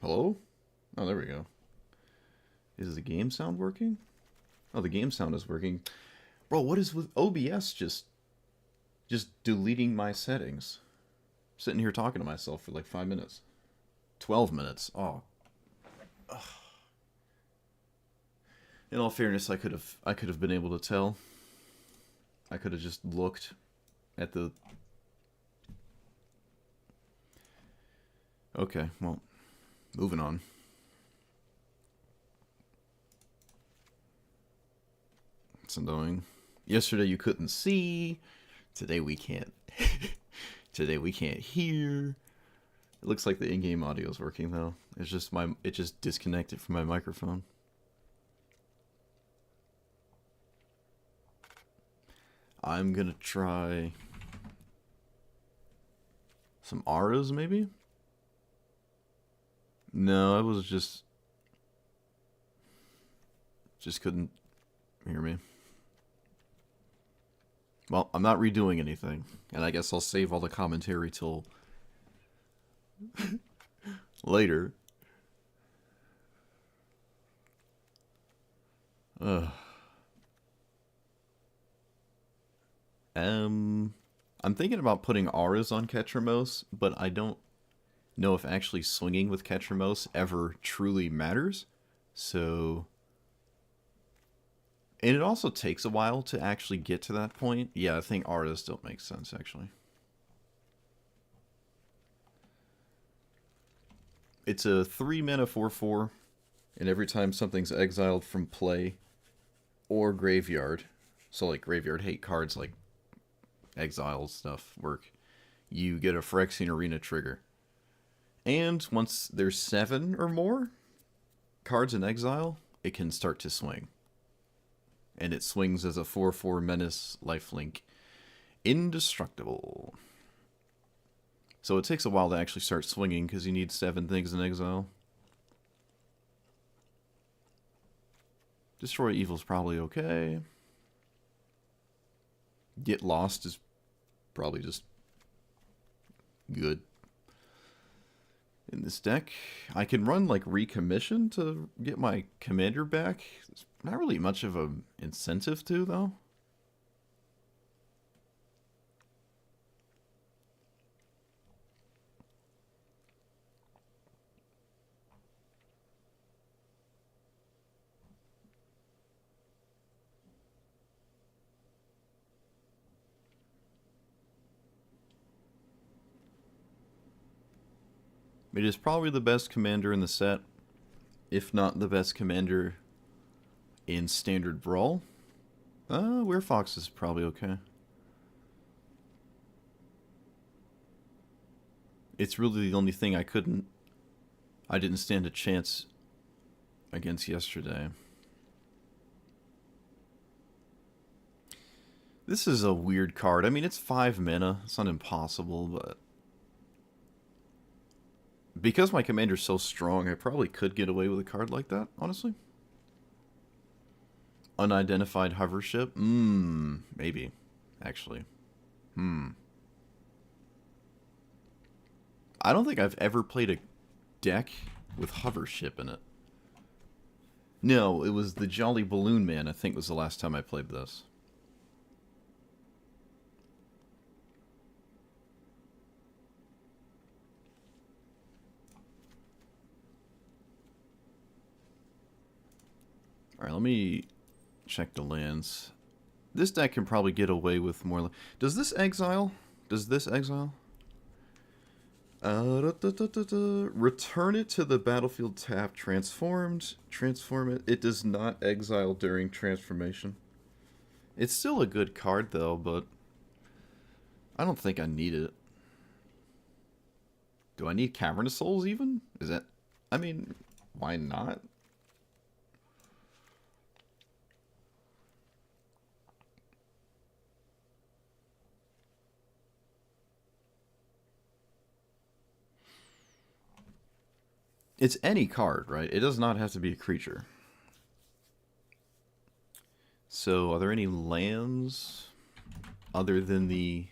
Hello? Oh, there we go. Is the game sound working? Oh, the game sound is working. Bro, what is with OBS just deleting my settings? Sitting here talking to myself for like 5 minutes. 12 minutes. Oh. Ugh. In all fairness, I could have been able to tell. I could have just looked at the... Okay, well, moving on. It's annoying. Yesterday you couldn't see. Today we can't. Today we can't hear. It looks like the in-game audio is working though. It just disconnected from my microphone. I'm gonna try some auras maybe? No, I was just couldn't hear me. Well, I'm not redoing anything, and I guess I'll save all the commentary till later. Ugh. I'm thinking about putting auras on Ketramos, but I don't know if actually swinging with Ketramos ever truly matters. So... And it also takes a while to actually get to that point. Yeah, I think auras don't make sense, actually. It's a 3 mana 4/4, and every time something's exiled from play or graveyard, so like graveyard hate cards like exile stuff work, you get a Phyrexian Arena trigger. And once there's 7 or more cards in exile, it can start to swing. And it swings as a 4/4 menace lifelink. Indestructible. So it takes a while to actually start swinging because you need 7 things in exile. Destroy Evil's probably okay. Get Lost is probably just good. In this deck, I can run like Recommission to get my commander back. It's not really much of an incentive to, though. It is probably the best commander in the set, if not the best commander in Standard Brawl. Werefox is probably okay. It's really the only thing I didn't stand a chance against yesterday. This is a weird card. I mean, it's 5 mana. It's not impossible, but... Because my commander's so strong, I probably could get away with a card like that, honestly. Unidentified hover ship? Maybe, actually. I don't think I've ever played a deck with hover ship in it. No, it was the Jolly Balloon Man, I think was the last time I played this. Alright, let me check the lands. This deck can probably get away with more... Does this exile? Does this exile? Return it to the battlefield tapped, transformed. Transform it. It does not exile during transformation. It's still a good card, though, but... I don't think I need it. Do I need Cavernous Souls, even? Is that... I mean, why not? It's any card, right? It does not have to be a creature. So, are there any lands other than the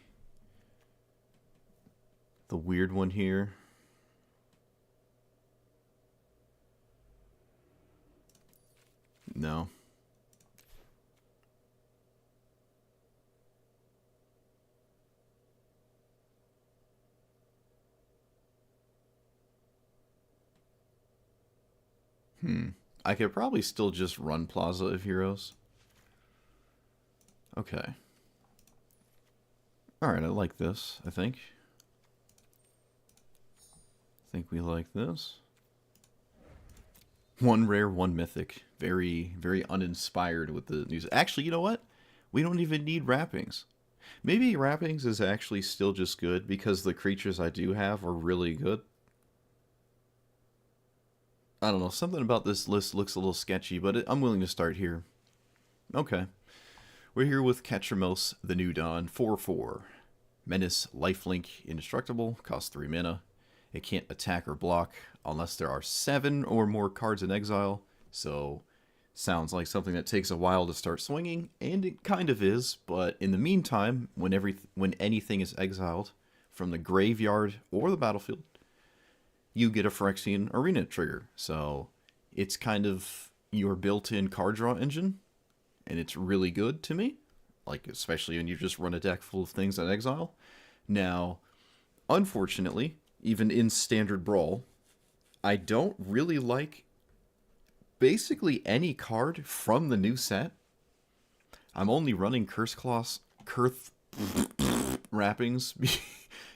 weird one here? No. I could probably still just run Plaza of Heroes. Okay. Alright, I like this, I think. I think we like this. One rare, one mythic. Very, very uninspired with the news. Actually, you know what? We don't even need wrappings. Maybe wrappings is actually still just good because the creatures I do have are really good. I don't know, something about this list looks a little sketchy, but I'm willing to start here. Okay. We're here with Ketramos, the New Dawn, 4/4. Menace, lifelink, indestructible, costs 3 mana. It can't attack or block unless there are 7 or more cards in exile, so sounds like something that takes a while to start swinging, and it kind of is, but in the meantime, when anything is exiled from the graveyard or the battlefield, you get a Phyrexian Arena trigger. So it's kind of your built-in card draw engine, and it's really good to me, like especially when you just run a deck full of things in exile. Now, unfortunately, even in Standard Brawl, I don't really like basically any card from the new set. I'm only running Curse wrappings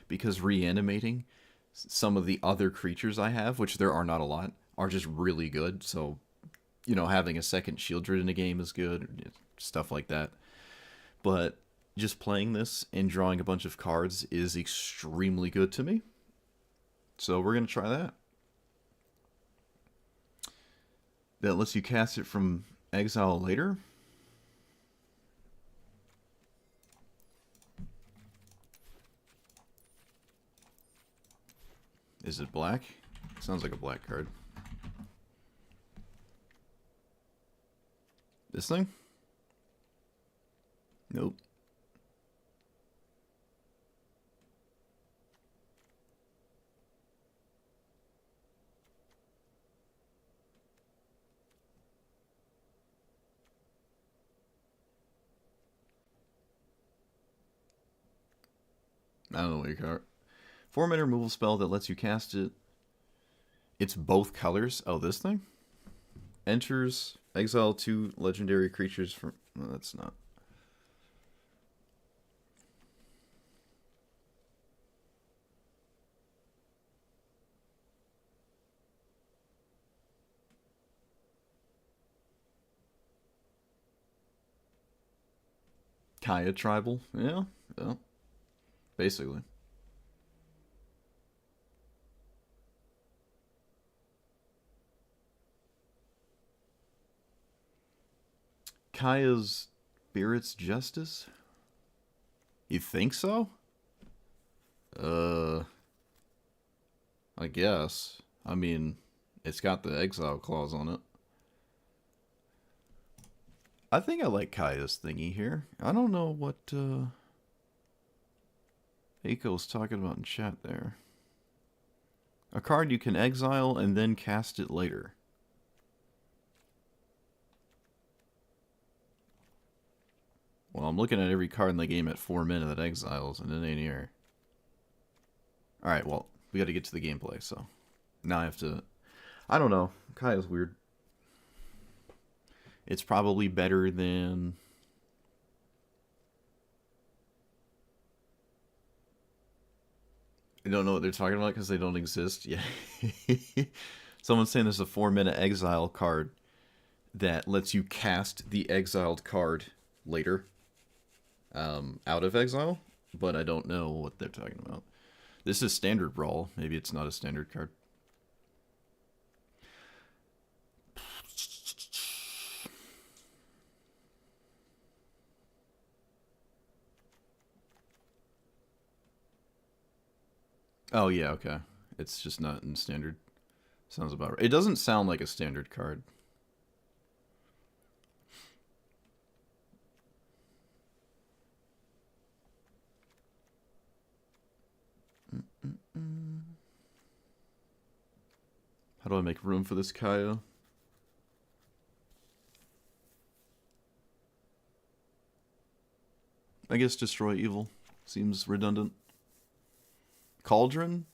because reanimating some of the other creatures I have, which there are not a lot, are just really good. So, you know, having a second Shield Druid in a game is good, stuff like that. But just playing this and drawing a bunch of cards is extremely good to me. So we're going to try that. That lets you cast it from exile later. Is it black? Sounds like a black card. This thing? Nope. I don't know what your card. 4-mana removal spell that lets you cast it. It's both colors. Oh, this thing? Enters, exile 2 legendary creatures from... No, that's not. Kaya Tribal? Yeah, basically. Kaya's Spirit's Justice? You think so? I guess. I mean, it's got the exile clause on it. I think I like Kaya's thingy here. I don't know what Aiko's talking about in chat there. A card you can exile and then cast it later. Well, I'm looking at every card in the game at 4 mana that exiles, and it ain't here. Alright, well, we gotta get to the gameplay, so... Now I have to... I don't know. Kaya's weird. It's probably better than... I don't know what they're talking about because they don't exist. Yeah. Someone's saying there's a 4-mana exile card that lets you cast the exiled card later out of exile, but I don't know what they're talking about. This is Standard Brawl. Maybe it's not a standard card. Oh, yeah, okay. It's just not in standard. Sounds about right. It doesn't sound like a standard card. How do I make room for this Kaya? I guess destroy evil seems redundant. Cauldron?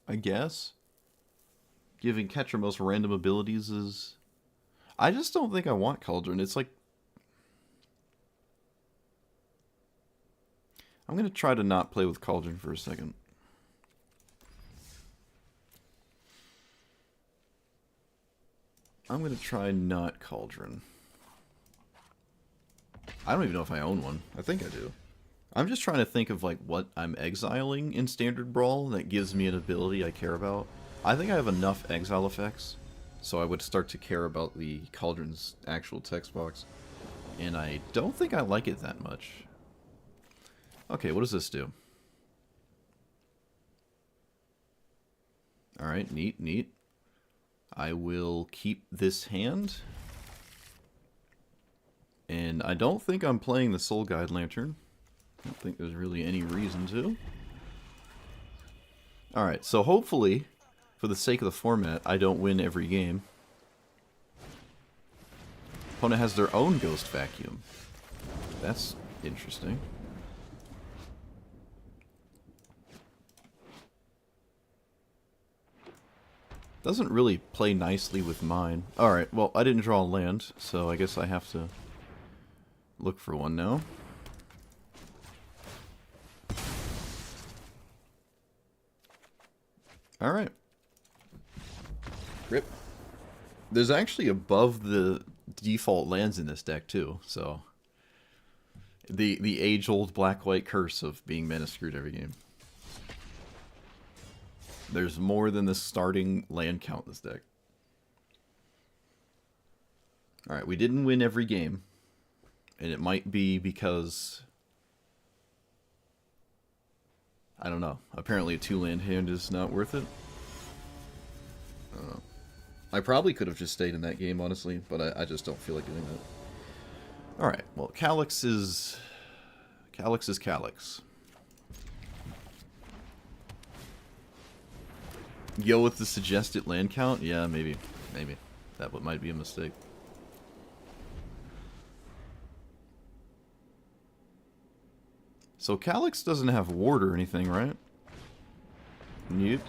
I guess. Giving Ketramos random abilities is... I just don't think I want Cauldron. It's like... I'm going to try to not play with Cauldron for a second. I'm going to try not Cauldron. I don't even know if I own one. I think I do. I'm just trying to think of like what I'm exiling in Standard Brawl that gives me an ability I care about. I think I have enough exile effects, so I would start to care about the Cauldron's actual text box. And I don't think I like it that much. Okay, what does this do? Alright, neat, neat. I will keep this hand. And I don't think I'm playing the Soul Guide Lantern. I don't think there's really any reason to. Alright, so hopefully, for the sake of the format, I don't win every game. Opponent has their own Ghost Vacuum. That's interesting. Doesn't really play nicely with mine. Alright, well, I didn't draw a land, so I guess I have to look for one now. Alright. Rip. There's actually above the default lands in this deck, too, so... The age-old black-white curse of being mana screwed every game. There's more than the starting land count in this deck. Alright, we didn't win every game. And it might be because... I don't know. Apparently a 2-land hand is not worth it. I probably could have just stayed in that game, honestly, but I just don't feel like doing that. Alright, well, Calyx is... Calyx is Calyx. Go with the suggested land count? Yeah, maybe. Maybe. That might be a mistake. So Calyx doesn't have ward or anything, right? Nope.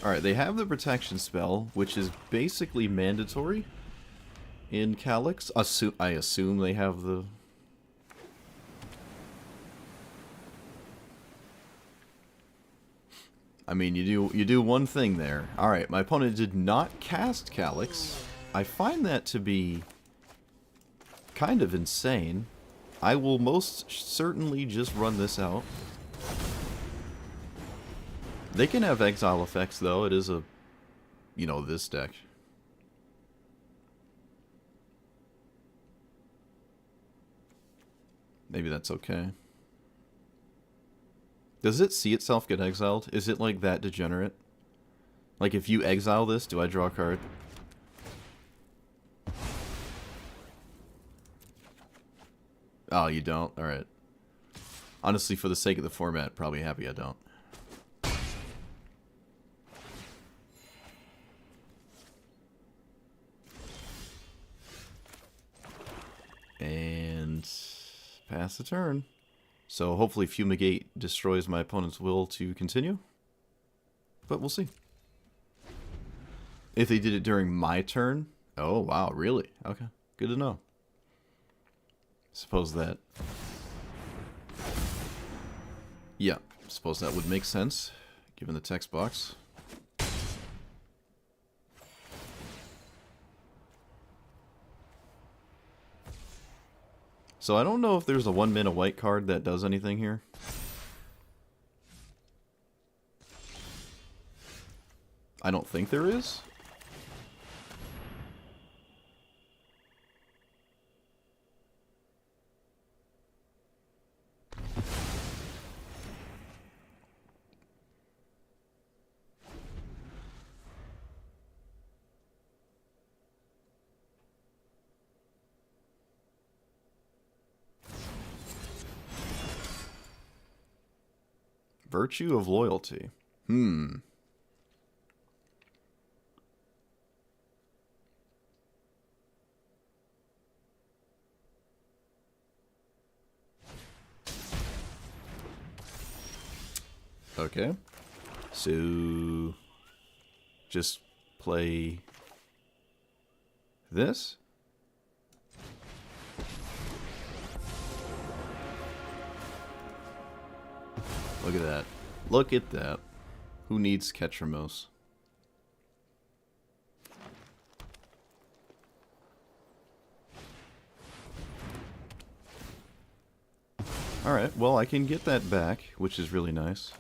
Alright, they have the protection spell, which is basically mandatory in Calyx. I assume they have the... I mean, you do one thing there. Alright, my opponent did not cast Calyx. I find that to be kind of insane. I will most certainly just run this out. They can have exile effects, though. It is a, you know, this deck. Maybe that's okay. Does it see itself get exiled? Is it like that degenerate? Like if you exile this, do I draw a card? Oh, you don't? Alright. Honestly, for the sake of the format, probably happy I don't. And pass the turn. So hopefully Fumigate destroys my opponent's will to continue. But we'll see. If they did it during my turn... Oh, wow, really? Okay, good to know. Suppose that... Yeah, suppose that would make sense, given the text box. So I don't know if there's a 1-mana white card that does anything here. I don't think there is. Virtue of loyalty. Hmm. Okay. So just play this. Look at that. Look at that. Who needs Ketramos? Alright, well, I can get that back, which is really nice.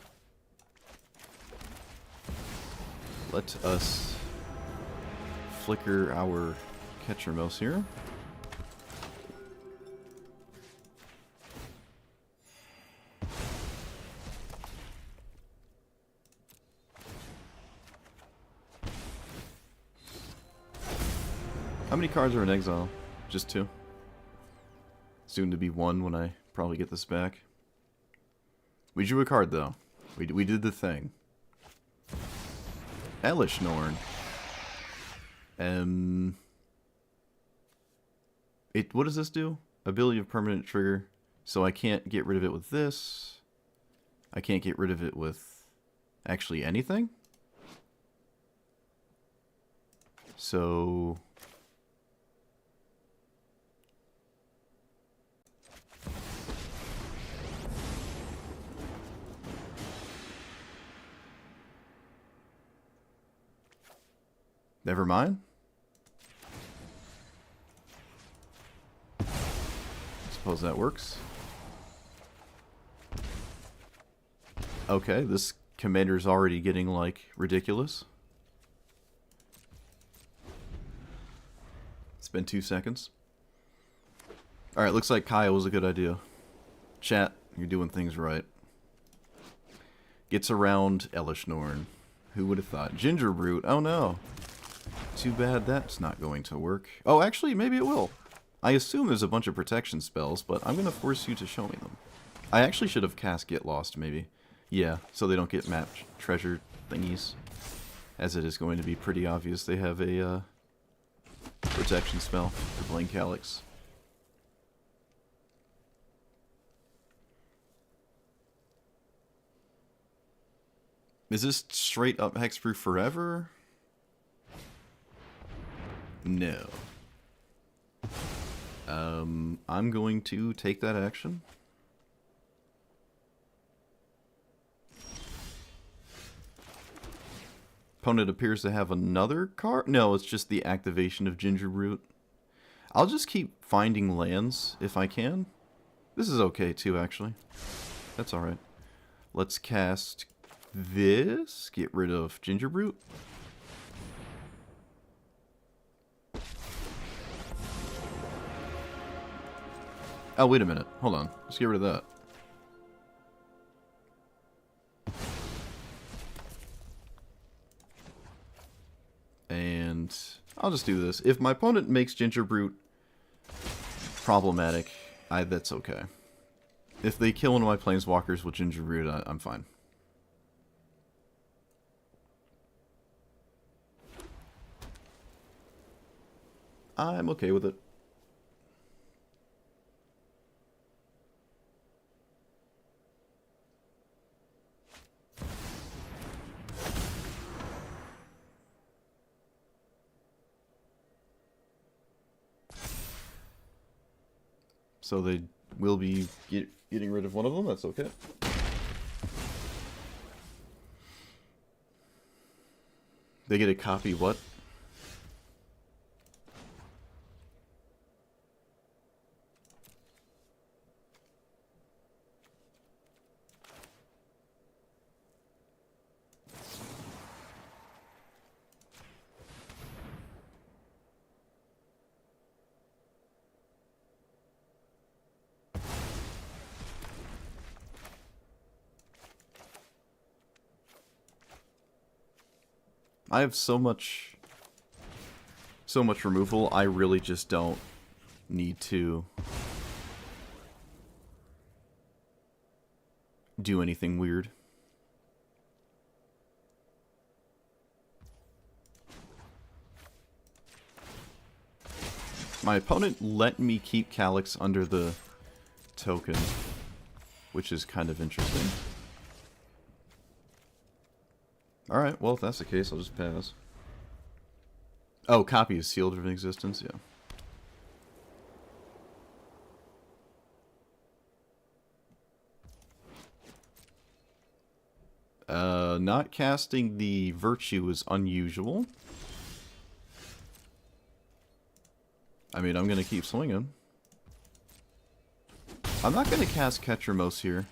Let us flicker our Ketramos here. How many cards are in exile? Just 2? Soon to be 1 when I probably get this back. We drew a card though. We did the thing. Elishnorn. What does this do? Ability of permanent trigger. So I can't get rid of it with this. I can't get rid of it with actually anything. So never mind. Suppose that works. Okay, this commander's already getting, like, ridiculous. It's been 2 seconds. Alright, looks like Kaya was a good idea. Chat, you're doing things right. Gets around Elishnorn. Who would have thought? Gingerbrute, oh no. Too bad that's not going to work. Oh, actually, maybe it will. I assume there's a bunch of protection spells, but I'm going to force you to show me them. I actually should have cast Get Lost, maybe. Yeah, so they don't get map treasure thingies. As it is going to be pretty obvious they have a protection spell for Blink Calyx. Is this straight up hexproof forever? No. I'm going to take that action. Opponent appears to have another card? No, it's just the activation of Gingerbrute. I'll just keep finding lands if I can. This is okay too, actually. That's alright. Let's cast this. Get rid of Gingerbrute. Oh, wait a minute. Hold on. Let's get rid of that. And I'll just do this. If my opponent makes Gingerbrute problematic, that's okay. If they kill one of my planeswalkers with Gingerbrute, I'm fine. I'm okay with it. So they will be getting rid of one of them, that's okay. They get a copy what? I have so much removal, I really just don't need to do anything weird. My opponent let me keep Calyx under the token, which is kind of interesting. Alright, well, if that's the case, I'll just pass. Oh, copy is sealed from existence, yeah. Not casting the Virtue is unusual. I mean, I'm gonna keep swinging. I'm not gonna cast Ketramos here.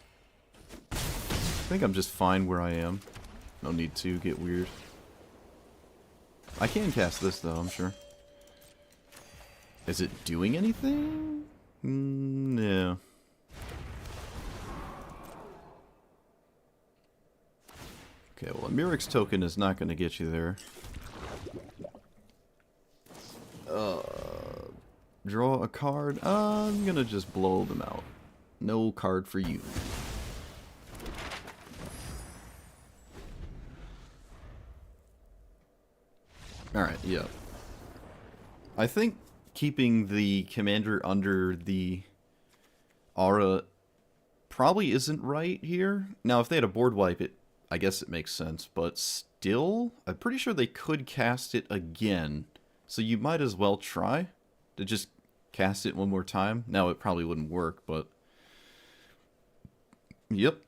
I think I'm just fine where I am. No need to get weird. I can cast this, though, I'm sure. Is it doing anything? No. Okay, well, a Mirrex token is not going to get you there. Draw a card. I'm going to just blow them out. No card for you. Alright, yeah. I think keeping the commander under the aura probably isn't right here. Now, if they had a board wipe, I guess it makes sense, but still, I'm pretty sure they could cast it again. So you might as well try to just cast it one more time. Now, it probably wouldn't work, but... Yep.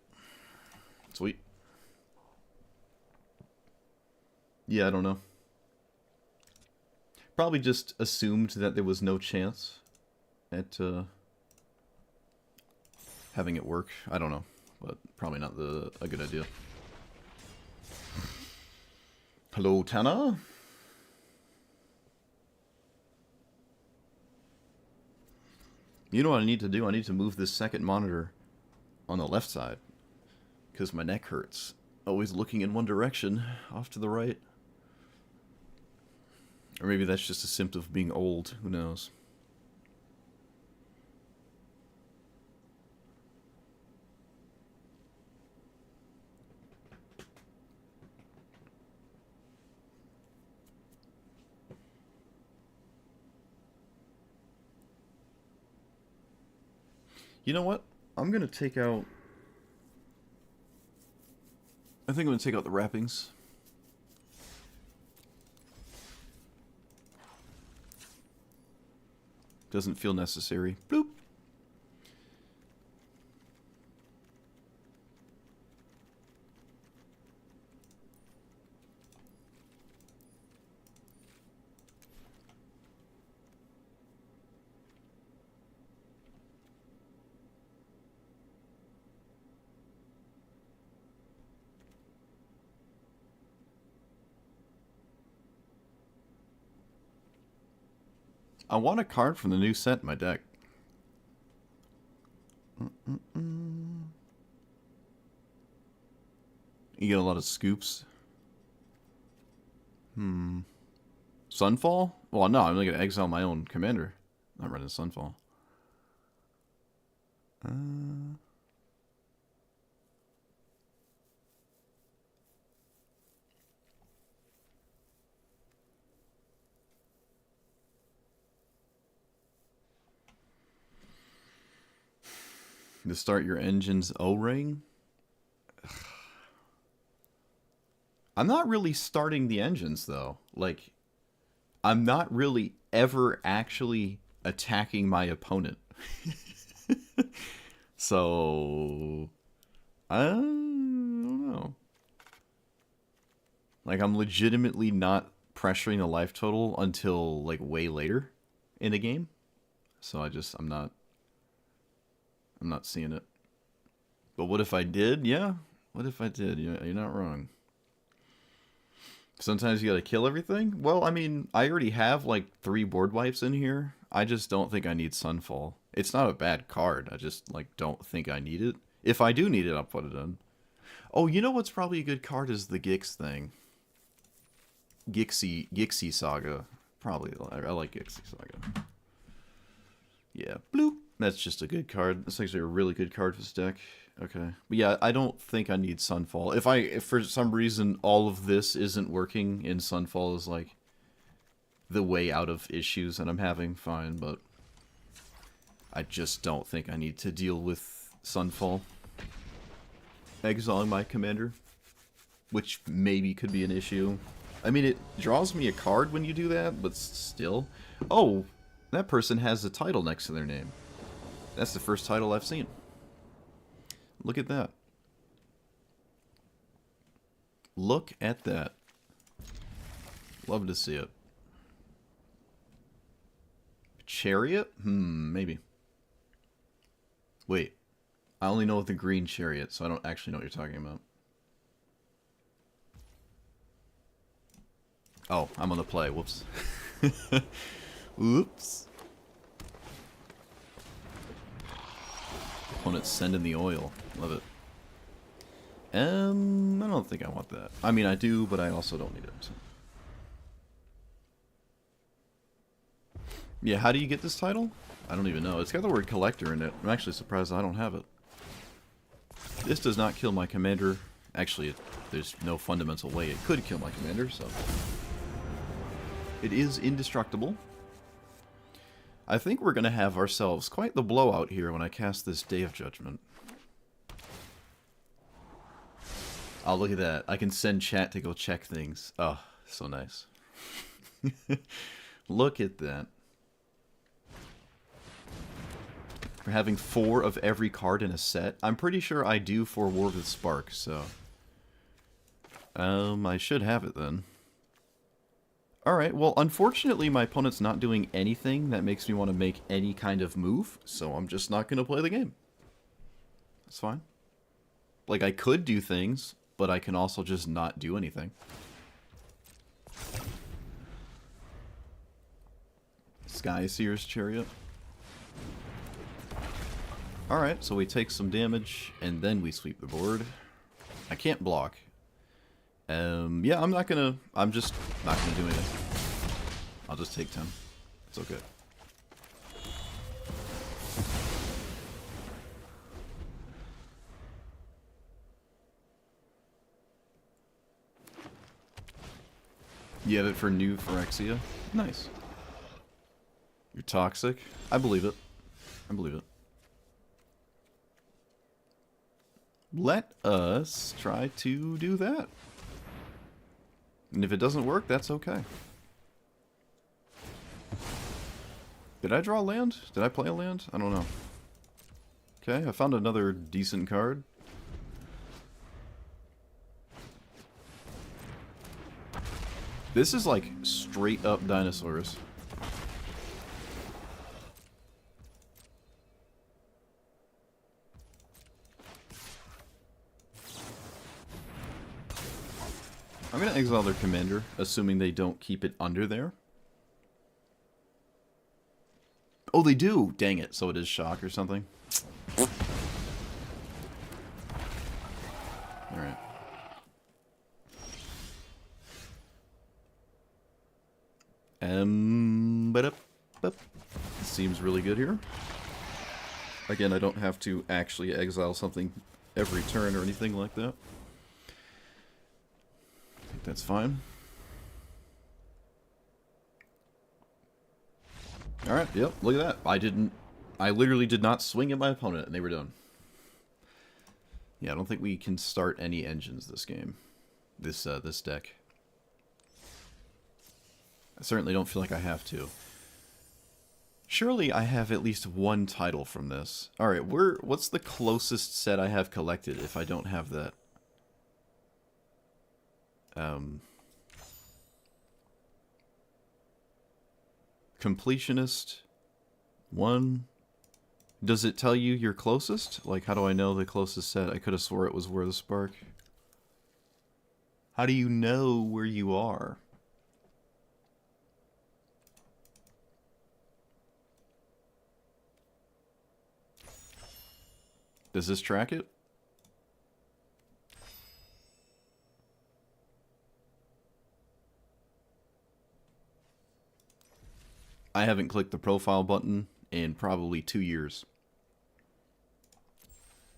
Sweet. Yeah, I don't know. Probably just assumed that there was no chance at having it work. I don't know, but probably not a good idea. Hello, Tana. You know what I need to do? I need to move this second monitor on the left side because my neck hurts. Always looking in one direction, off to the right. Or maybe that's just a symptom of being old. Who knows? You know what? I'm going to take out... I think I'm going to take out the wrappings. Doesn't feel necessary. Bloop. I want a card from the new set in my deck. You get a lot of scoops. Sunfall? Well, no, I'm going to exile my own commander. I'm not running Sunfall. To start your engine's O-ring? I'm not really starting the engines, though. Like, I'm not really ever actually attacking my opponent. So, I don't know. Like, I'm legitimately not pressuring the life total until, like, way later in the game. So I'm not seeing it. But what if I did? Yeah. What if I did? You're not wrong. Sometimes you gotta kill everything? Well, I mean, I already have like 3 board wipes in here. I just don't think I need Sunfall. It's not a bad card. I just like don't think I need it. If I do need it, I'll put it in. Oh, you know what's probably a good card is the Gix thing. Gixie Saga. Probably. I like Gixie Saga. Yeah. Bloop. That's just a good card. That's actually a really good card for this deck. Okay. But yeah, I don't think I need Sunfall. If for some reason all of this isn't working and Sunfall is like the way out of issues that I'm having, fine, but I just don't think I need to deal with Sunfall exiling my commander, which maybe could be an issue. I mean, it draws me a card when you do that, but still. Oh, that person has a title next to their name. That's the first title I've seen. Look at that. Look at that. Love to see it. Chariot? Maybe. Wait. I only know the green chariot, so I don't actually know what you're talking about. Oh, I'm on the play. Whoops. Whoops. Opponent's sending the oil. Love it. I don't think I want that. I mean, I do, but I also don't need it. So. Yeah, how do you get this title? I don't even know. It's got the word collector in it. I'm actually surprised I don't have it. This does not kill my commander. Actually, there's no fundamental way it could kill my commander, so... It is indestructible. I think we're going to have ourselves quite the blowout here when I cast this Day of Judgment. Oh, look at that. I can send chat to go check things. Oh, so nice. Look at that. For having 4 of every card in a set. I'm pretty sure I do for War with Spark, so... I should have it then. Alright, well, unfortunately my opponent's not doing anything that makes me want to make any kind of move, so I'm just not going to play the game. That's fine. Like, I could do things, but I can also just not do anything. Sky Seer's Chariot. Alright, so we take some damage, and then we sweep the board. I can't block. Yeah, I'm just not gonna do anything. I'll just take 10. It's okay. You have it for new Phyrexia? Nice. You're toxic? I believe it. I believe it. Let us try to do that. And if it doesn't work, that's okay. Did I draw a land? Did I play a land? I don't know. Okay, I found another decent card. This is like straight up dinosaurs. I'm gonna exile their commander, assuming they don't keep it under there. Oh, they do! Dang it, so it is shock or something. Alright. Seems really good here. Again, I don't have to actually exile something every turn or anything like that. I think that's fine. Alright, yep, look at that. I literally did not swing at my opponent and they were done. Yeah, I don't think we can start any engines this game. This deck. I certainly don't feel like I have to. Surely I have at least one title from this. Alright, what's the closest set I have collected if I don't have that? Completionist 1. Does it tell you your closest? Like, how do I know the closest set? I could have swore it was War the Spark. How do you know where you are? Does this track it? I haven't clicked the profile button in probably 2 years.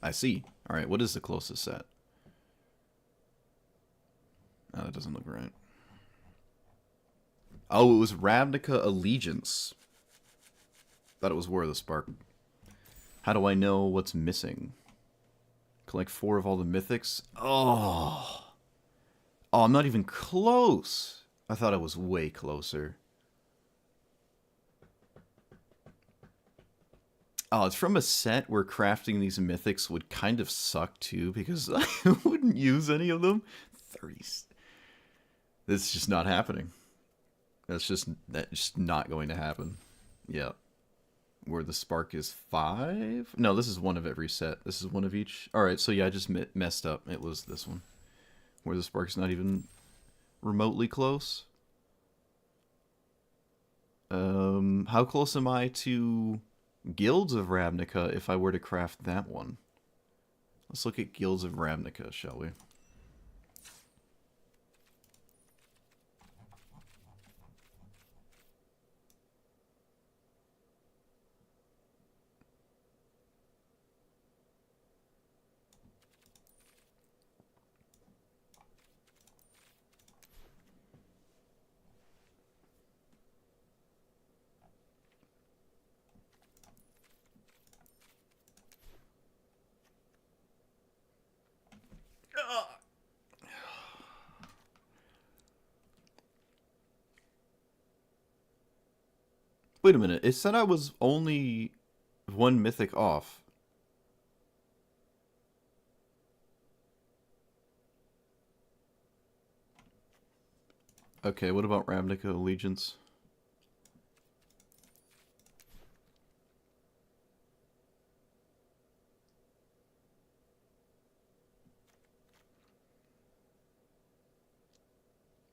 I see. Alright, what is the closest set? Oh, that doesn't look right. Oh, it was Ravnica Allegiance. Thought it was War of the Spark. How do I know what's missing? Collect 4 of all the mythics. Oh. Oh, I'm not even close. I thought I was way closer. Oh, it's from a set where crafting these mythics would kind of suck too, because I wouldn't use any of them. 30. That's just not happening. That's just not going to happen. Yeah. Where the spark is 5? No, this is one of every set. This is one of each. Alright, so yeah, I just messed up. It was this one. Where the spark's not even remotely close. How close am I to Guilds of Ravnica if I were to craft that one? Let's look at Guilds of Ravnica, shall we? Wait a minute, it said I was only 1 mythic off. Okay, what about Ravnica Allegiance?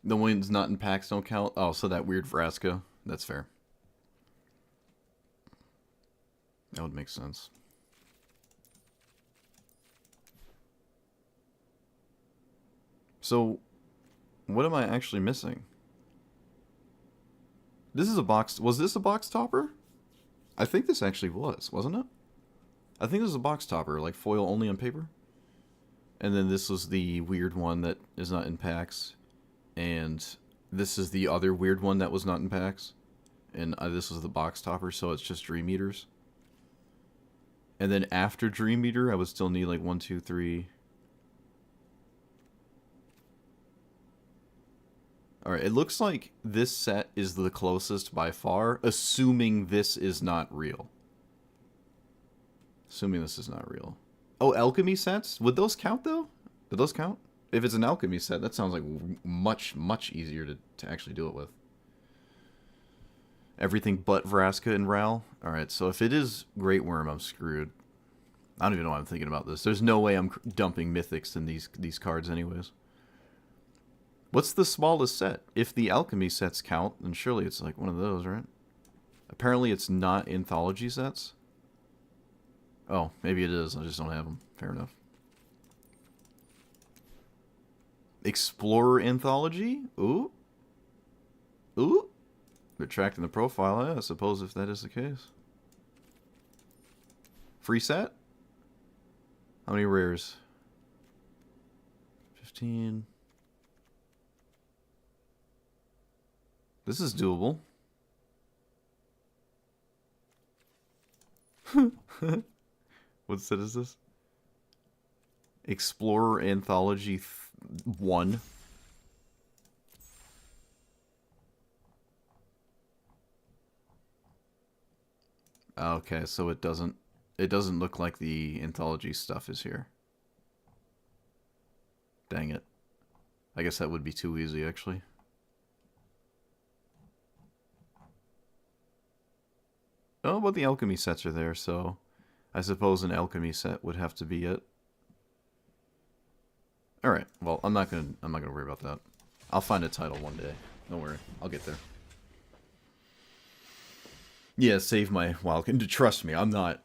The ones not in packs don't count? Oh, so that weird Vraska. That's fair. That would make sense. So, what am I actually missing? This is a box... Was this a box topper? I think this actually was, wasn't it? I think this is a box topper, like foil only on paper. And then this was the weird one that is not in packs. And this is the other weird one that was not in packs. And this was the box topper, so it's just Dream Eaters. And then after Dream Eater, I would still need like 1, 2, 3. Alright, it looks like this set is the closest by far, assuming this is not real. Assuming this is not real. Oh, alchemy sets? Would those count, though? Would those count? If it's an alchemy set, that sounds like much, much easier to actually do it with. Everything but Vraska and Ral. Alright, so if it is Great Worm, I'm screwed. I don't even know why I'm thinking about this. There's no way I'm dumping mythics in these cards anyways. What's the smallest set? If the alchemy sets count, then surely it's like one of those, right? Apparently it's not anthology sets. Oh, maybe it is. I just don't have them. Fair enough. Explorer Anthology? Ooh. Ooh. Retracting the profile, I suppose, if that is the case. Free set? How many rares? 15. This is doable. What set is this? Explorer Anthology 1. Okay, so it doesn't look like the anthology stuff is here. Dang it. I guess that would be too easy, actually. Oh, but the alchemy sets are there, so I suppose an alchemy set would have to be it. All right. Well, I'm not gonna worry about that. I'll find a title one day. Don't worry. I'll get there. Yeah, save my wild. And trust me, I'm not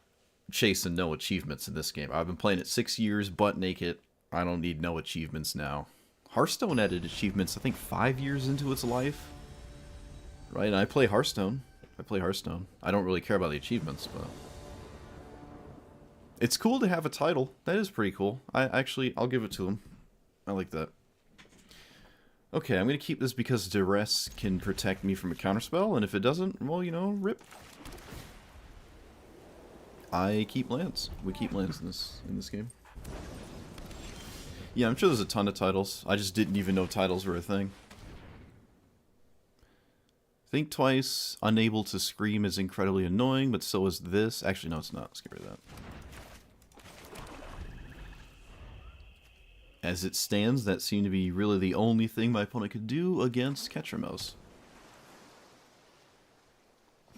chasing no achievements in this game. I've been playing it 6 years, butt naked. I don't need no achievements now. Hearthstone added achievements, I think 5 years into its life. Right? And I play Hearthstone. I don't really care about the achievements, but it's cool to have a title. That is pretty cool. I'll give it to him. I like that. Okay, I'm going to keep this because Duress can protect me from a counterspell, and if it doesn't, well, you know, rip. I keep lands. We keep lands in this game. Yeah, I'm sure there's a ton of titles. I just didn't even know titles were a thing. Think twice, unable to scream is incredibly annoying, but so is this. Actually, no, it's not. Let's get rid of that. As it stands, that seemed to be really the only thing my opponent could do against Ketramos.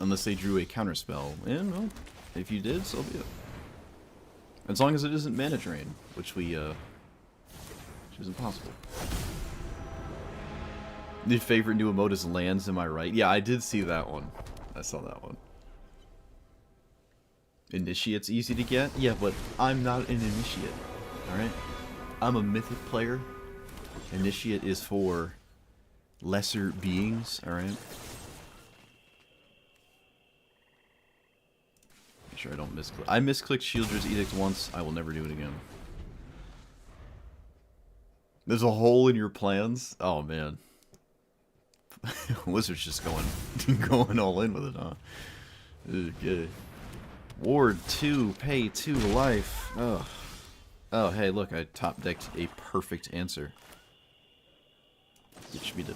Unless they drew a counterspell. And, well, if you did, so be it. As long as it isn't mana drain, which is impossible. The favorite new emote is lands, am I right? Yeah, I did see that one. I saw that one. Initiate's easy to get? Yeah, but I'm not an initiate. Alright? I'm a mythic player. Initiate is for lesser beings, alright? Make sure I don't misclick. I misclicked Shieldred's Edict once. I will never do it again. There's a hole in your plans? Oh, man. Wizard's just going all in with it, huh? Okay. Ward 2, pay 2 life. Ugh. Oh, hey, look, I top-decked a perfect answer. It should be the...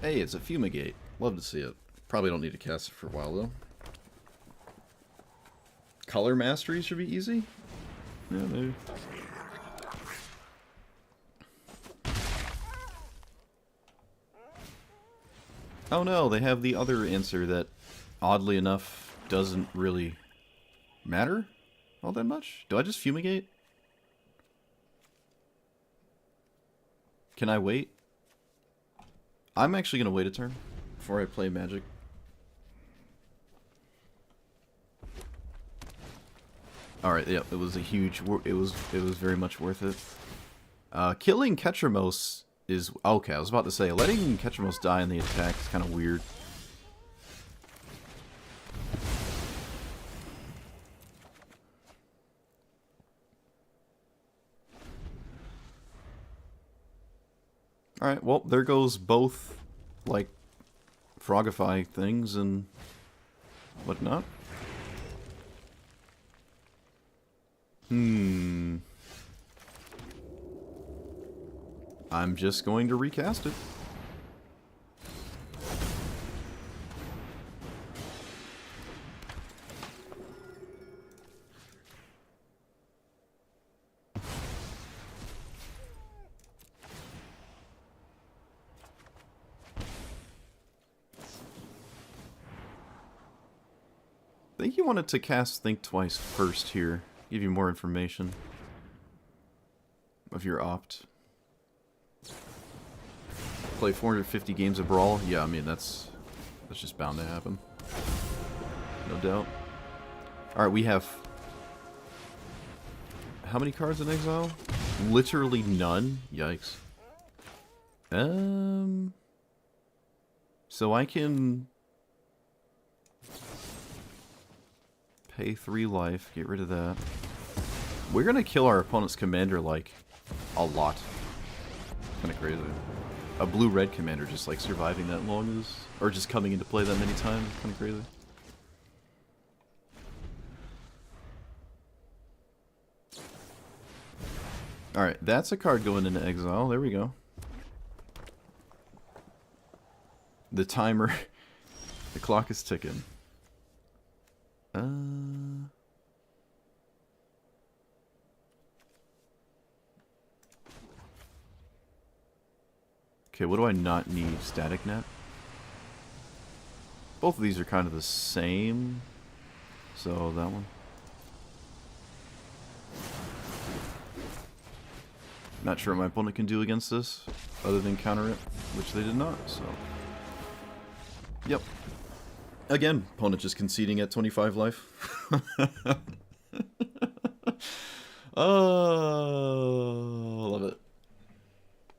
Hey, it's a Fumigate. Love to see it. Probably don't need to cast it for a while, though. Color Mastery should be easy? Yeah, maybe. Oh no, they have the other answer that, oddly enough, doesn't really matter all that much. Do I just Fumigate? Can I wait? I'm actually going to wait a turn before I play Magic. Alright, yeah, it was a huge... It was very much worth it. Killing Ketramos is... Okay, I was about to say, letting Ketramos die in the attack is kind of weird. Alright, well, there goes both, like, Frogify things and whatnot. I'm just going to recast it. I think you wanted to cast Think Twice first here. Give you more information of your opt. Play 450 games of Brawl? Yeah, I mean, that's just bound to happen. No doubt. Alright, we have... How many cards in exile? Literally none? Yikes. So I can... Pay 3 life, get rid of that. We're gonna kill our opponent's commander, like, a lot. Kinda crazy. A blue-red commander just, like, surviving that long is... Or just coming into play that many times. Kinda crazy. Alright, that's a card going into exile. There we go. The timer... the clock is ticking. Okay, what do I not need? Static Net? Both of these are kind of the same. So, that one. Not sure what my opponent can do against this, other than counter it, which they did not, so... Yep. Again, opponent just conceding at 25 life. Oh, love it.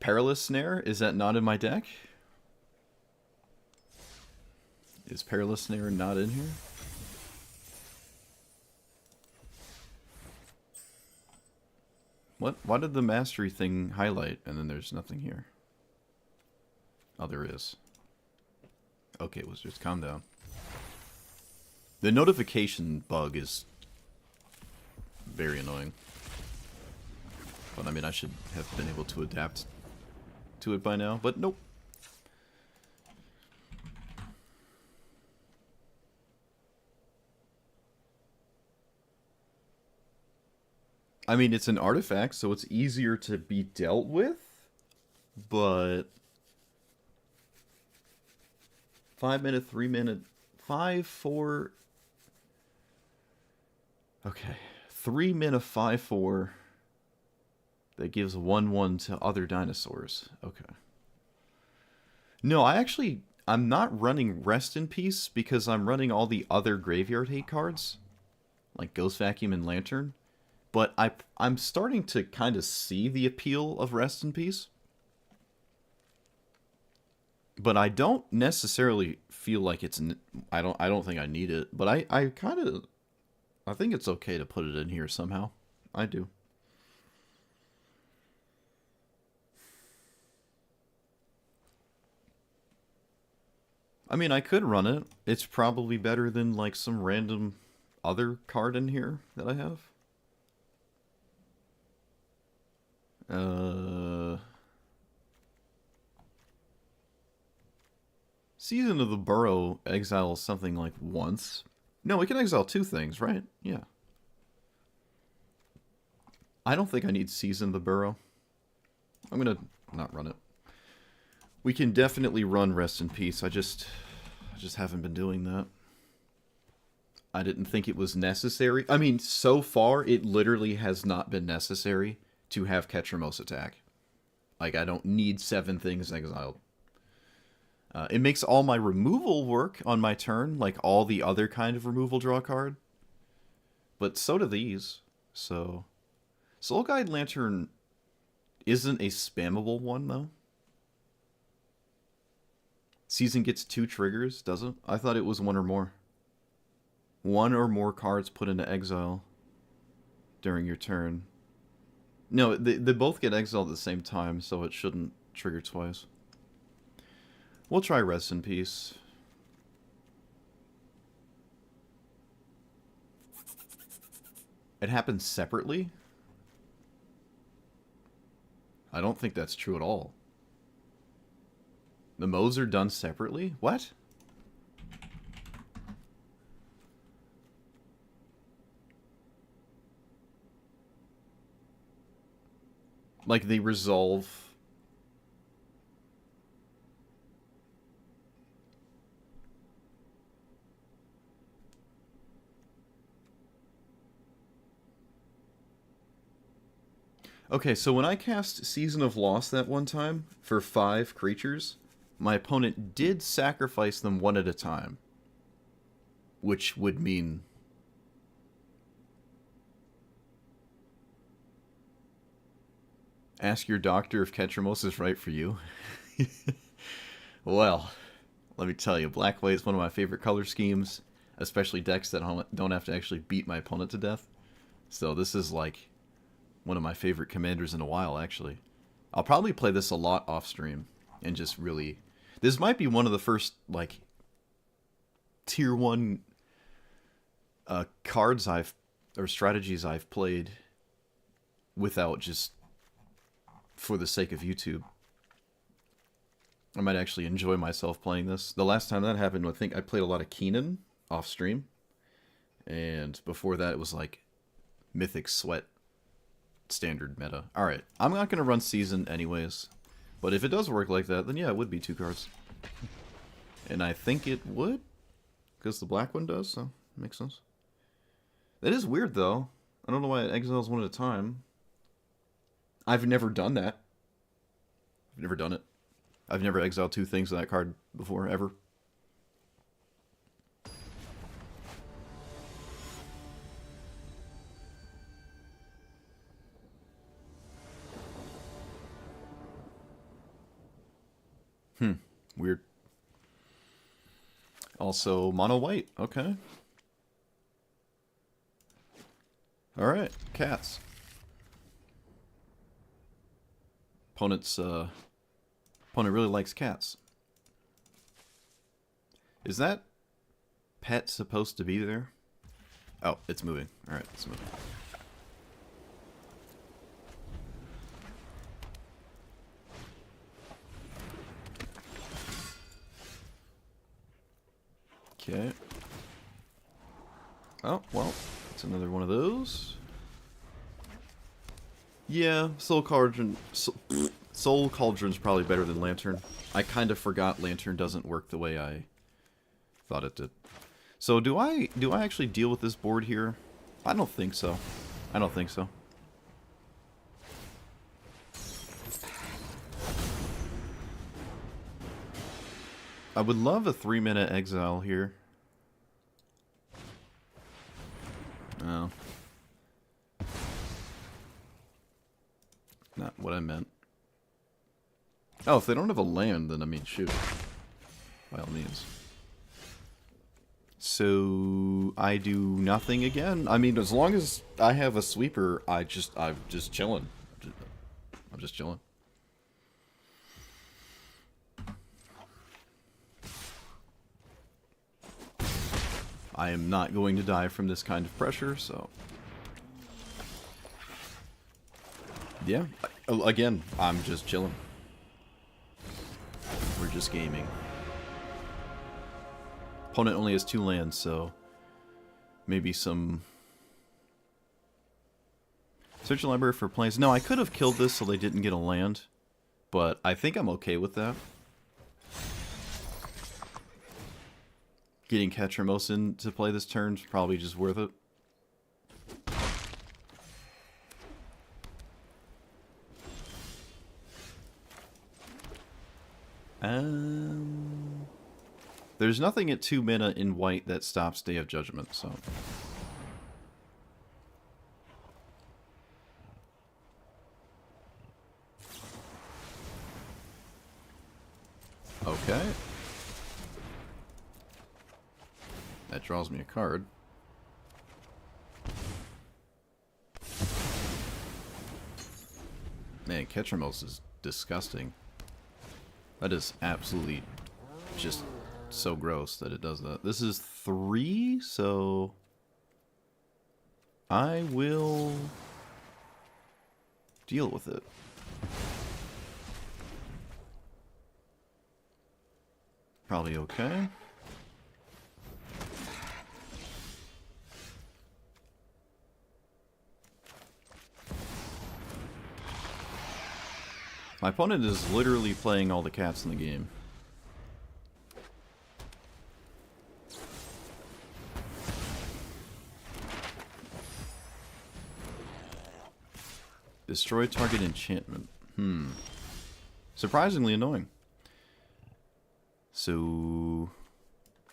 Perilous Snare? Is that not in my deck? Is Perilous Snare not in here? What? Why did the mastery thing highlight and then there's nothing here? Oh, there is. Okay, it was just calm down. The notification bug is very annoying. But I mean, I should have been able to adapt to it by now, but nope. I mean, it's an artifact, so it's easier to be dealt with, but 5-minute, 3-minute, 5-4. Okay, 3-minute 5-4 that gives 1/1 to other dinosaurs. Okay. No, I'm not running Rest in Peace because I'm running all the other Graveyard Hate cards, like Ghost Vacuum and Lantern. But I'm starting to kind of see the appeal of Rest in Peace. But I don't necessarily feel like it's... I don't think I need it. But I kind of... I think it's okay to put it in here somehow. I do. I mean, I could run it. It's probably better than, like, some random other card in here that I have. Season of the Burrow exiles something like once. No, we can exile 2 things, right? Yeah. I don't think I need Season of the Burrow. I'm gonna not run it. We can definitely run Rest in Peace. I just haven't been doing that. I didn't think it was necessary. I mean, so far, it literally has not been necessary to have Ketramos attack. Like, I don't need 7 things exiled. It makes all my removal work on my turn, like all the other kind of removal draw card. But so do these. So, Soul Guide Lantern isn't a spammable one, though. Season gets 2 triggers, doesn't? I thought it was 1 or more. 1 or more cards put into exile during your turn. No, they both get exiled at the same time, so it shouldn't trigger twice. We'll try Rest in Peace. It happens separately? I don't think that's true at all. The modes are done separately? What? Like, they resolve... Okay, so when I cast Season of Loss that one time, for 5 creatures, my opponent did sacrifice them 1 at a time. Which would mean... Ask your doctor if Ketramos is right for you. Well, let me tell you, Black-White is one of my favorite color schemes, especially decks that don't have to actually beat my opponent to death. So this is like one of my favorite commanders in a while, actually. I'll probably play this a lot off stream and just really... This might be one of the first, like, tier 1 cards or strategies I've played without just for the sake of YouTube. I might actually enjoy myself playing this. The last time that happened, I think I played a lot of Keenan off stream. And before that, it was like Mythic Sweat standard meta. Alright, I'm not going to run Season anyways. But if it does work like that, then yeah, it would be 2 cards. And I think it would, because the black one does, so it makes sense. That is weird, though. I don't know why it exiles 1 at a time. I've never done that. I've never done it. I've never exiled 2 things in that card before, ever. Weird. Also, mono white. Okay. Alright, cats. Opponent really likes cats. Is that pet supposed to be there? Oh, it's moving. Alright, it's moving. Okay. Oh, well, it's another one of those. Yeah, Soul Cauldron's probably better than Lantern. I kind of forgot Lantern doesn't work the way I thought it did. So do I actually deal with this board here? I don't think so. I don't think so. I would love a 3-mana exile here. Oh. Not what I meant. Oh, if they don't have a land, then I mean, shoot. By all means. So I do nothing again. I mean, as long as I have a sweeper, I'm just chilling. I'm just chilling. I am not going to die from this kind of pressure, so yeah. Again, I'm just chilling. We're just gaming. Opponent only has 2 lands, so maybe some... Search the library for planes. No, I could have killed this so they didn't get a land, but I think I'm okay with that. Getting Ketramos in to play this turn's probably just worth it. There's nothing at 2 mana in white that stops Day of Judgment, so... Okay. That draws me a card. Man, Ketramos is disgusting. That is absolutely just so gross that it does that. This is 3, so I will deal with it. Probably okay. My opponent is literally playing all the cats in the game. Destroy target enchantment. Surprisingly annoying. So...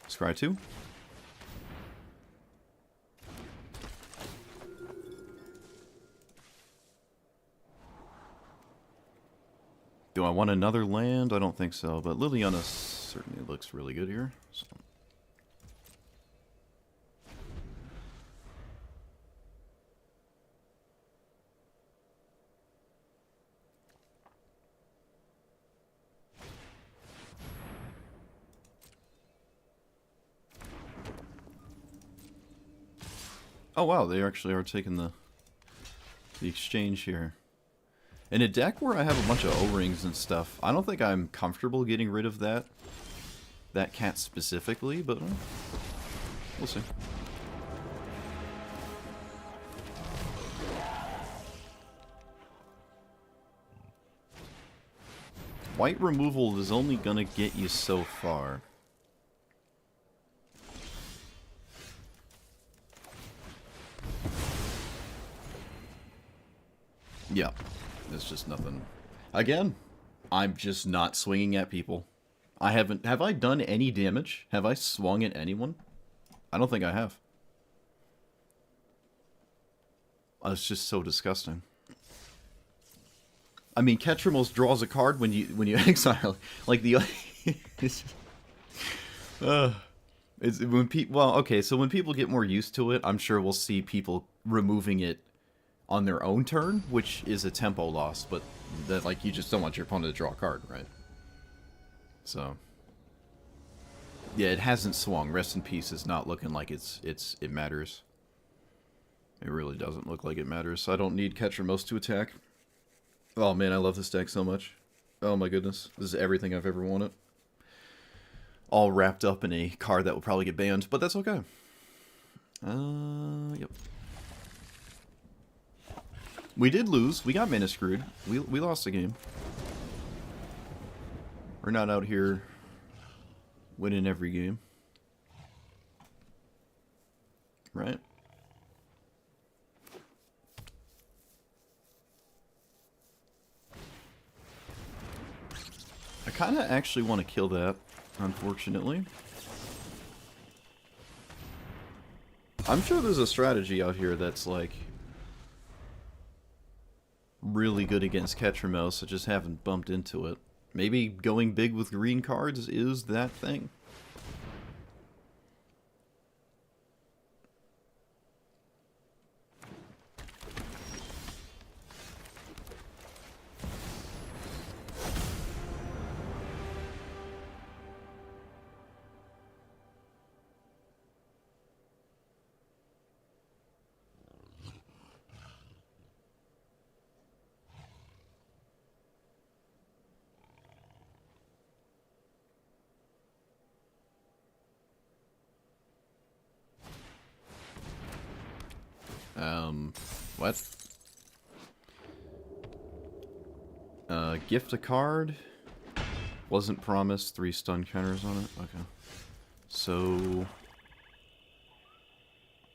Scry 2. Do I want another land? I don't think so, but Liliana certainly looks really good here. So. Oh wow, they actually are taking the exchange here. In a deck where I have a bunch of O-rings and stuff, I don't think I'm comfortable getting rid of that cat specifically, but we'll see. White removal is only gonna get you so far. Yeah. It's just nothing. Again, I'm just not swinging at people. I haven't... Have I done any damage? Have I swung at anyone? I don't think I have. It's just so disgusting. I mean, Ketramos draws a card when you exile. Like the... It's when people. Well, okay, so when people get more used to it, I'm sure we'll see people removing it on their own turn, which is a tempo loss. But that, like, you just don't want your opponent to draw a card, right? So, yeah, it hasn't swung. Rest in peace is not looking like it matters. It really doesn't look like it matters. So I don't need Catcher Most to attack. Oh man, I love this deck so much. Oh my goodness, this is everything I've ever wanted. All wrapped up in a card that will probably get banned, but that's okay. Yep. We did lose. We got mana screwed. We lost the game. We're not out here winning every game. Right? I kind of actually want to kill that, unfortunately. I'm sure there's a strategy out here that's, like, really good against Catcher Mouse. I just haven't bumped into it. Maybe going big with green cards is that thing. What? Gift a card. Wasn't promised 3 stun counters on it. Okay. So,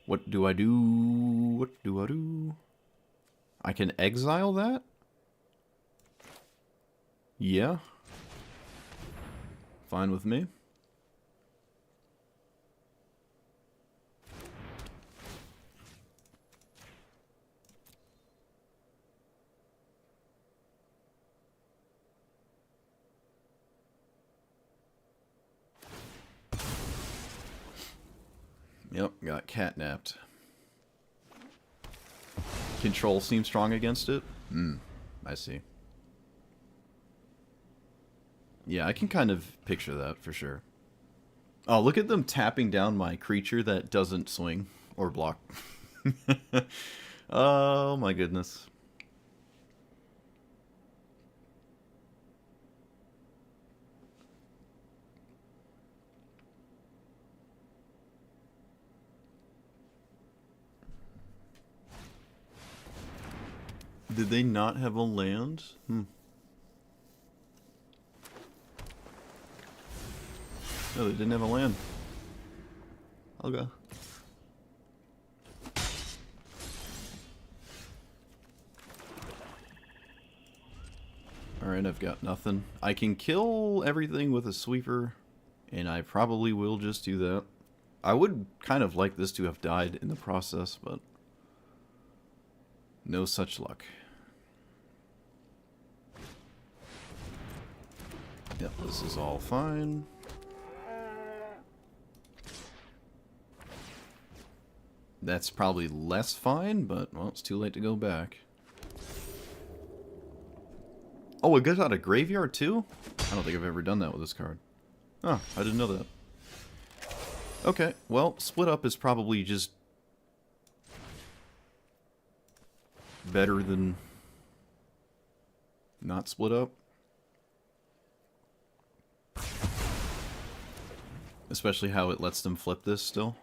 what do I do? What do I do? I can exile that? Yeah. Fine with me. Yep, got catnapped. Control seems strong against it? I see. Yeah, I can kind of picture that for sure. Oh, look at them tapping down my creature that doesn't swing or block. Oh my goodness. Did they not have a land? No, they didn't have a land. I'll go. Alright, I've got nothing. I can kill everything with a sweeper, and I probably will just do that. I would kind of like this to have died in the process, but no such luck. Yep, this is all fine. That's probably less fine, but, well, it's too late to go back. Oh, it goes out of graveyard, too? I don't think I've ever done that with this card. Oh, I didn't know that. Okay, well, split up is probably just better than not split up. Especially how it lets them flip this still.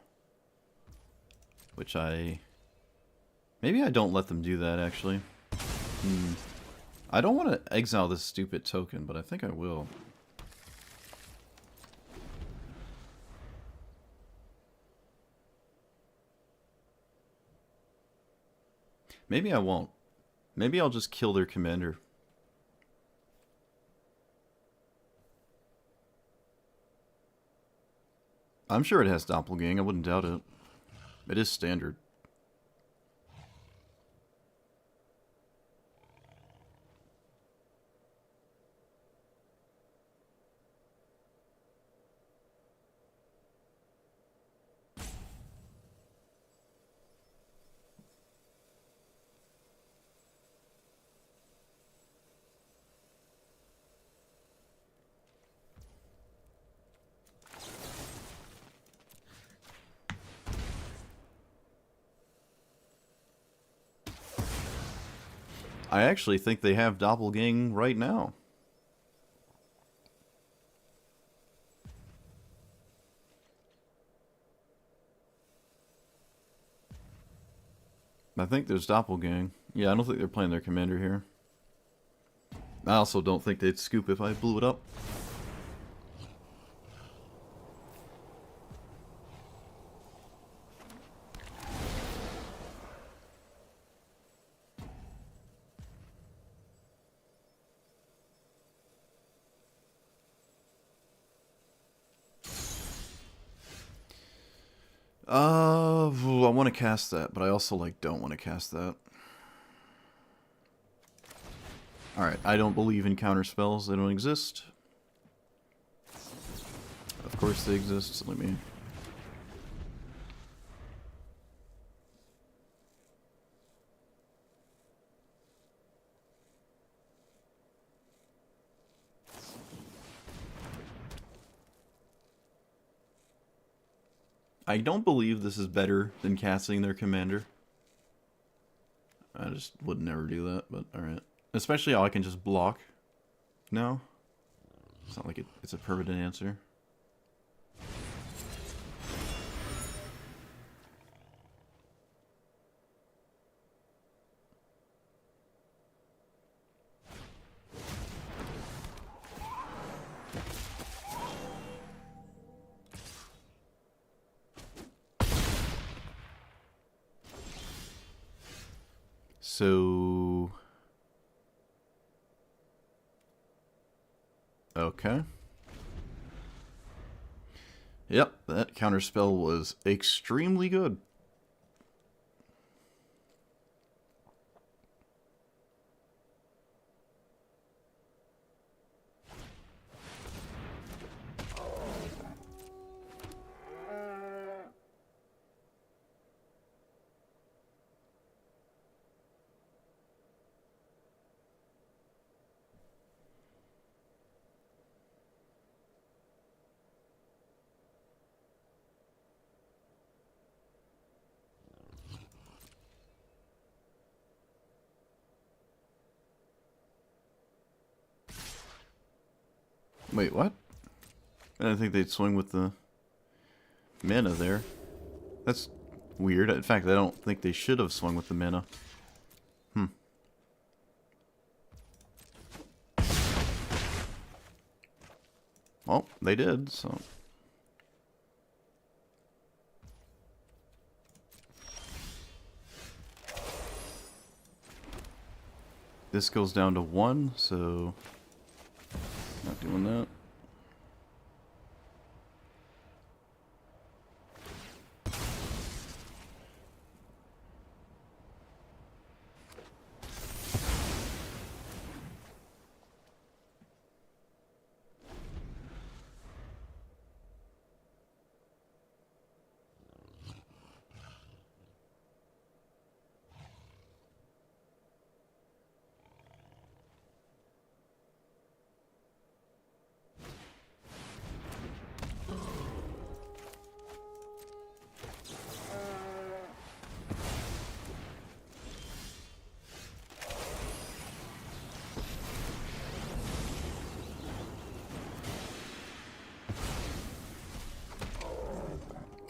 Which maybe I don't let them do that, actually. I don't want to exile this stupid token, but I think I will. Maybe I won't. Maybe I'll just kill their commander. I'm sure it has Doppelgang, I wouldn't doubt it. It is standard. I actually think they have Doppelgang right now. I think there's Doppelgang. Yeah, I don't think they're playing their commander here. I also don't think they'd scoop if I blew it up. I want to cast that, but I also like don't want to cast that. Alright, I don't believe in counter spells. They don't exist. Of course they exist, so let me... I don't believe this is better than casting their commander. I just would never do that, but alright. Especially how I can just block. No? It's not like it's a permanent answer. So... Okay. Yep, that counterspell was extremely good. Wait, what? I didn't think they'd swing with the mana there. That's weird. In fact, I don't think they should have swung with the mana. Well, they did, so... This goes down to 1, so... Not doing that.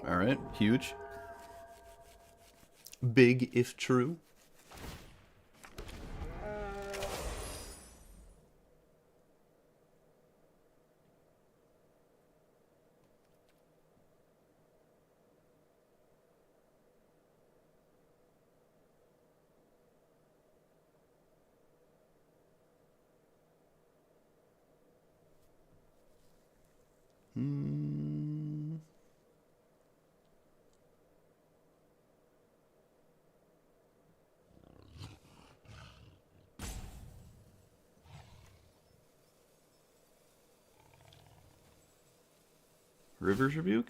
Alright, huge. Big if true. River's Rebuke?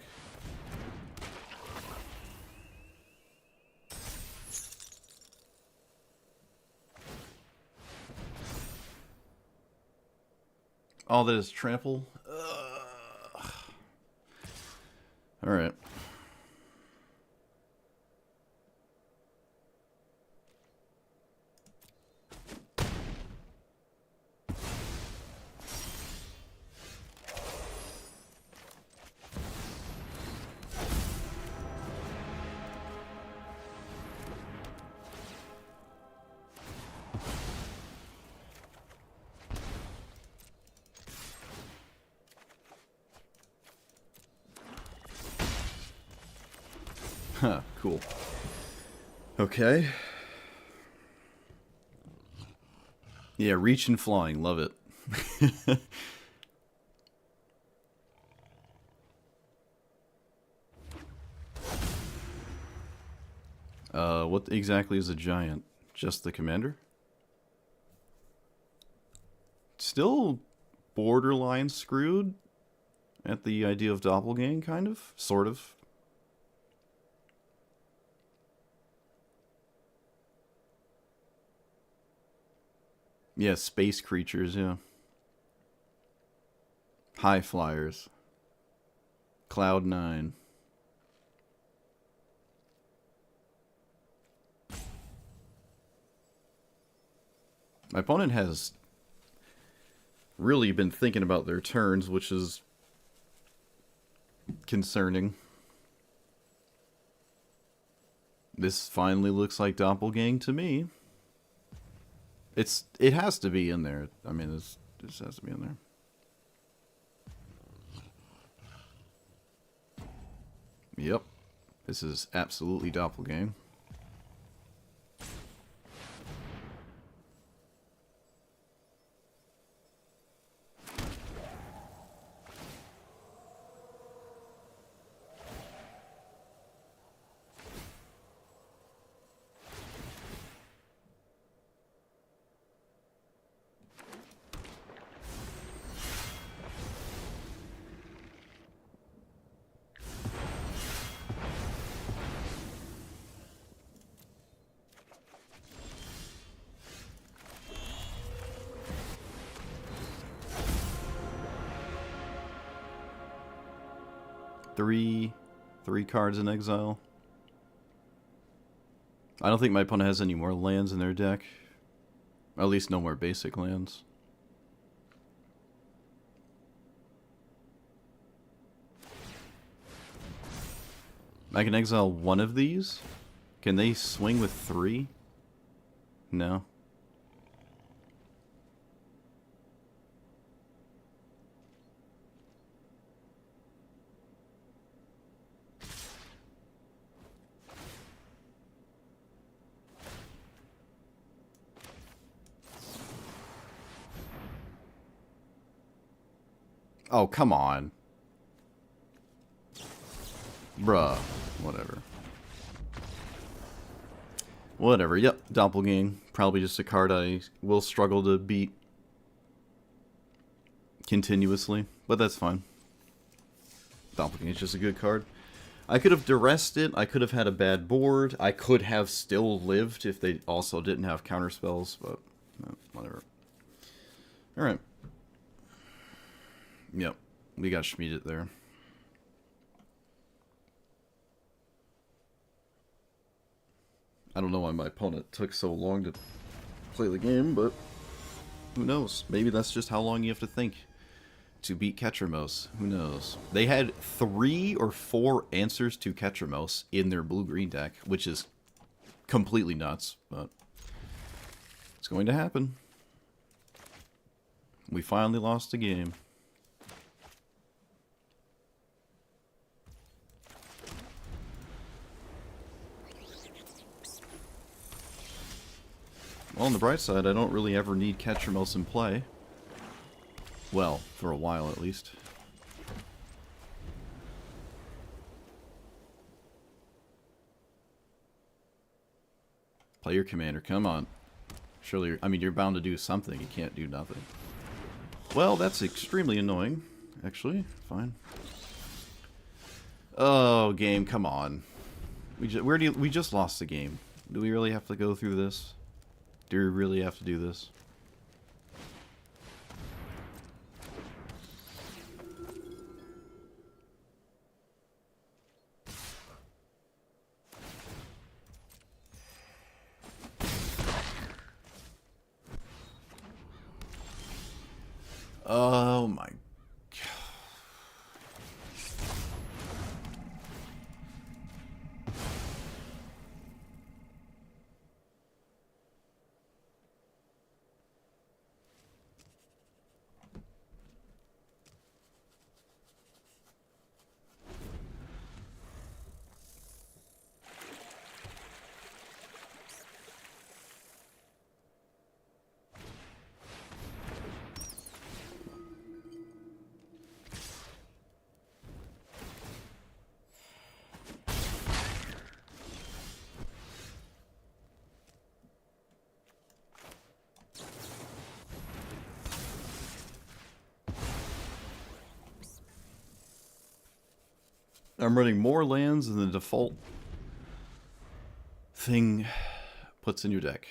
All that is trample? Alright. Huh, cool. Okay. Yeah, reach and flying, love it. What exactly is a giant? Just the commander? Still borderline screwed at the idea of doppelgang, kind of? Sort of. Yeah, space creatures, yeah. High flyers. Cloud 9. My opponent has really been thinking about their turns, which is concerning. This finally looks like doppelgang to me. It has to be in there. I mean, this has to be in there. Yep. This is absolutely doppelgang. Three cards in exile. I don't think my opponent has any more lands in their deck. At least no more basic lands. I can exile one of these? Can they swing with 3? No. Oh, come on. Bruh. Whatever. Whatever. Yep. Doppelgang. Probably just a card I will struggle to beat continuously. But that's fine. Doppelgang is just a good card. I could have duressed it. I could have had a bad board. I could have still lived if they also didn't have counterspells. But whatever. Alright. Yep. We got Schmieded there. I don't know why my opponent took so long to play the game, but who knows? Maybe that's just how long you have to think to beat Ketramos. Who knows? They had 3 or 4 answers to Ketramos in their blue-green deck, which is completely nuts, but it's going to happen. We finally lost the game. Well, on the bright side, I don't really ever need Ketramos in play. Well, for a while at least. Play your commander, come on. Surely, I mean, you're bound to do something. You can't do nothing. Well, that's extremely annoying, actually. Fine. Oh, game, come on. We just lost the game. Do we really have to go through this? Do we really have to do this? Oh my god. I'm running more lands than the default thing puts in your deck.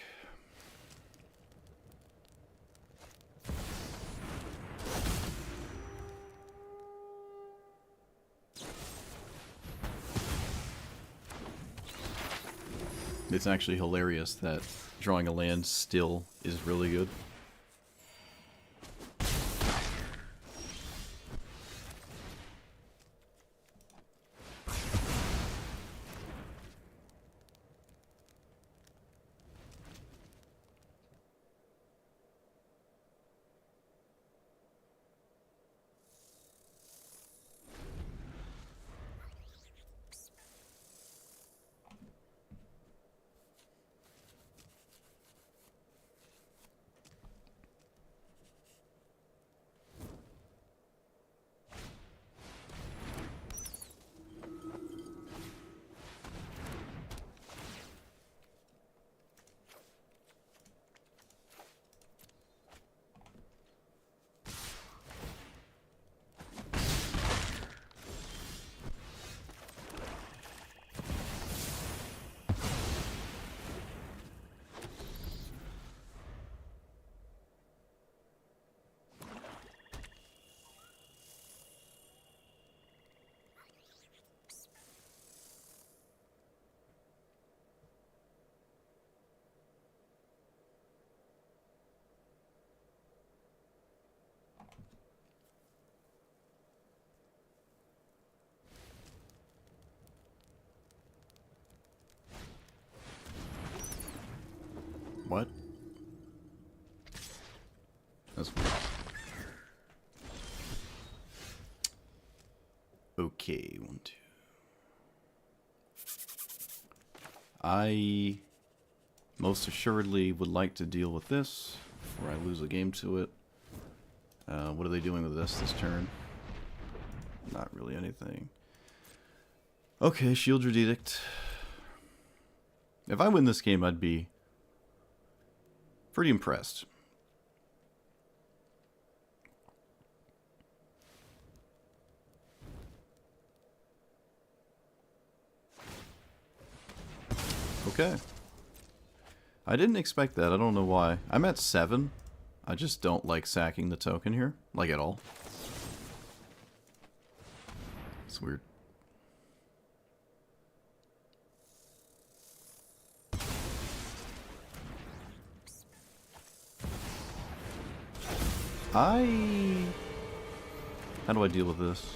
It's actually hilarious that drawing a land still is really good. What? That's weird. Okay, 1, 2. I most assuredly would like to deal with this before I lose a game to it. What are they doing with this turn? Not really anything. Okay, Shield Your Edict. If I win this game, I'd be pretty impressed. Okay. I didn't expect that. I don't know why. I'm at 7. I just don't like sacking the token here. Like, at all. It's weird. How do I deal with this?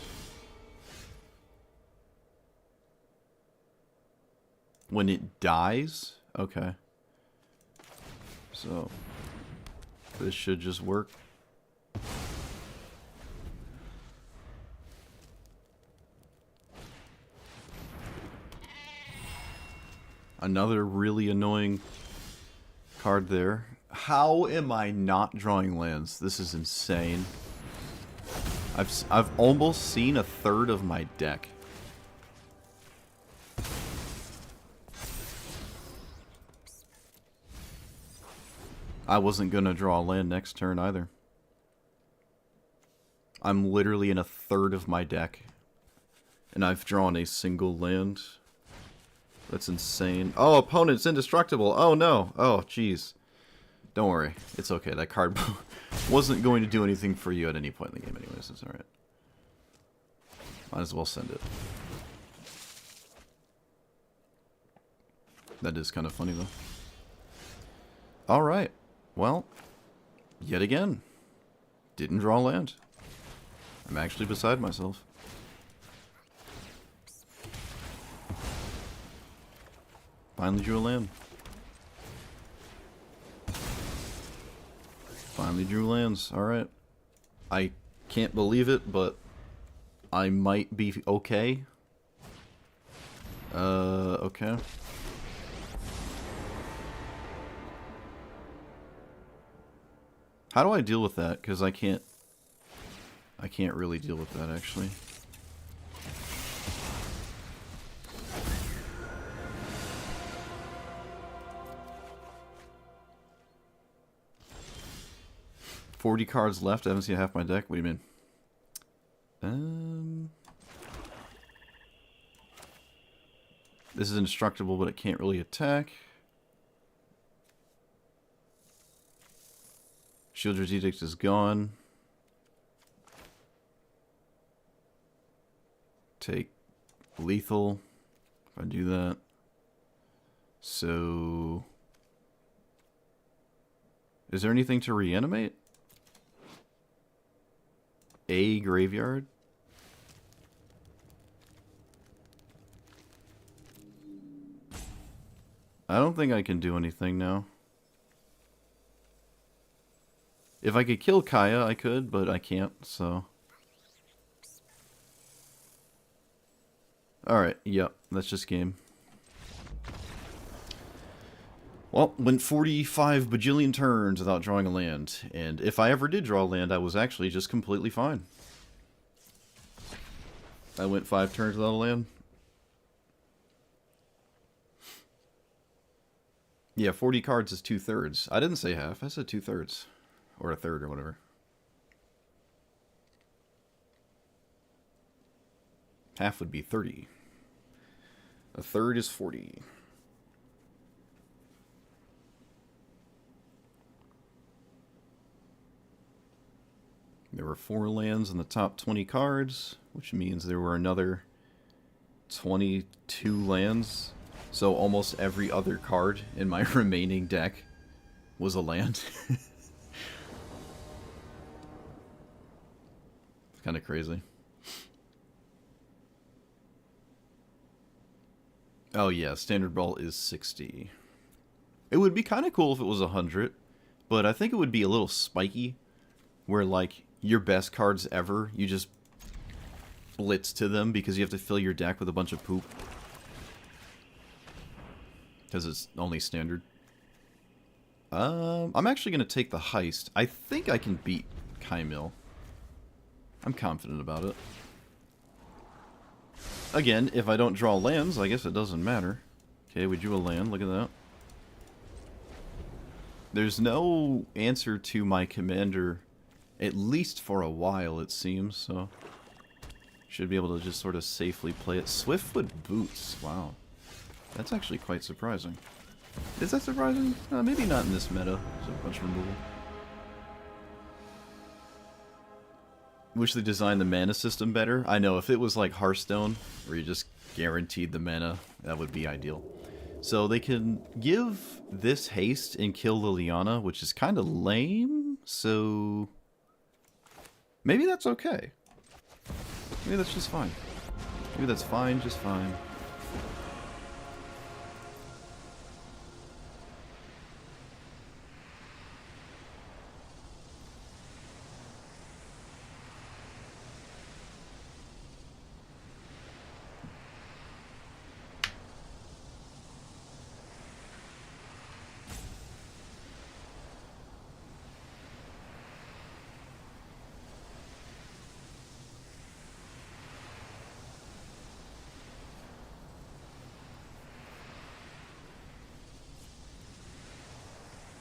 When it dies? Okay. So, this should just work. Another really annoying card there. How am I not drawing lands? This is insane. I've almost seen a third of my deck. I wasn't gonna draw a land next turn either. I'm literally in a third of my deck. And I've drawn a single land. That's insane. Oh, opponent's indestructible. Oh no. Oh, jeez. Don't worry. It's okay. That card wasn't going to do anything for you at any point in the game anyways. It's alright. Might as well send it. That is kind of funny though. Alright. Well, yet again. Didn't draw land. I'm actually beside myself. Finally drew a land. Finally drew lands. Alright. I can't believe it, but I might be okay. Okay. How do I deal with that? Because I can't really deal with that, actually. $40 cards left. I haven't seen half my deck. What do you mean? This is indestructible, but it can't really attack. Shieldred's Edict is gone. Take lethal if I do that. So, is there anything to reanimate? A graveyard? I don't think I can do anything now. If I could kill Kaya, I could, but I can't, so. Alright, yep, that's just game. Well, went 45 bajillion turns without drawing a land, and if I ever did draw a land, I was actually just completely fine. I went 5 turns without a land. Yeah, 40 cards is 2/3. I didn't say half, I said 2/3. Or a third or whatever. Half would be 30. A third is 40. There were 4 lands in the top 20 cards, which means there were another 22 lands. So almost every other card in my remaining deck was a land. It's kind of crazy. Oh yeah, standard ball is 60. It would be kind of cool if it was 100, but I think it would be a little spiky, where like your best cards ever, you just blitz to them because you have to fill your deck with a bunch of poop. Because it's only standard. I'm actually going to take the heist. I think I can beat Kaimil. I'm confident about it. Again, if I don't draw lands, I guess it doesn't matter. Okay, we drew a land. Look at that. There's no answer to my commander, at least for a while, it seems, so should be able to just sort of safely play it. Swiftfoot Boots. Wow. That's actually quite surprising. Is that surprising? Maybe not in this meta. There's a bunch of removal. Wish they designed the mana system better. I know, if it was like Hearthstone, where you just guaranteed the mana, that would be ideal. So they can give this haste and kill Liliana, which is kind of lame, so maybe that's okay. Maybe that's just fine. Maybe that's fine, just fine.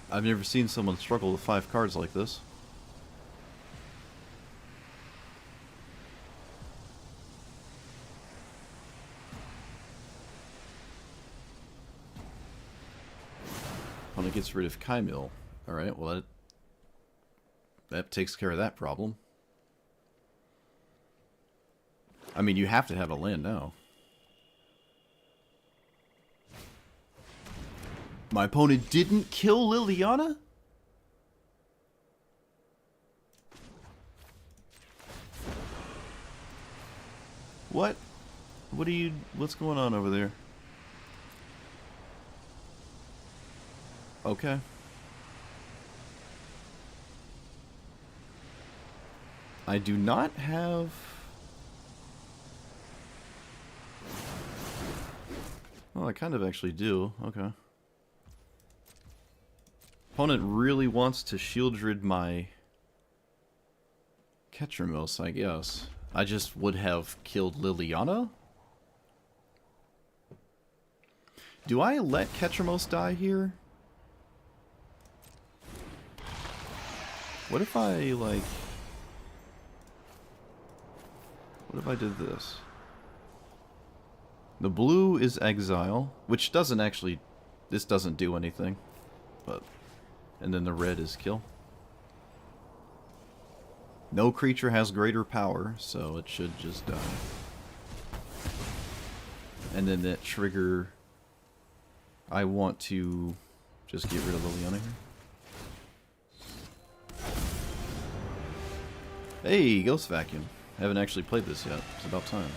I've never seen someone struggle with 5 cards like this. Opponent gets rid of Kaimil. Alright, well that takes care of that problem. I mean, you have to have a land now. My opponent didn't kill Liliana? What? What's going on over there? Okay. I do not have... Well, I kind of actually do. Okay. Opponent really wants to Shieldred my Ketramos, I guess. I just would have killed Liliana? Do I let Ketramos die here? What if I, like... What if I did this? The blue is exile, which doesn't actually... This doesn't do anything. But... And then the red is kill. No creature has greater power, so it should just die. And then that trigger... I want to just get rid of Liliana here. Hey, Ghost Vacuum. I haven't actually played this yet. It's about time.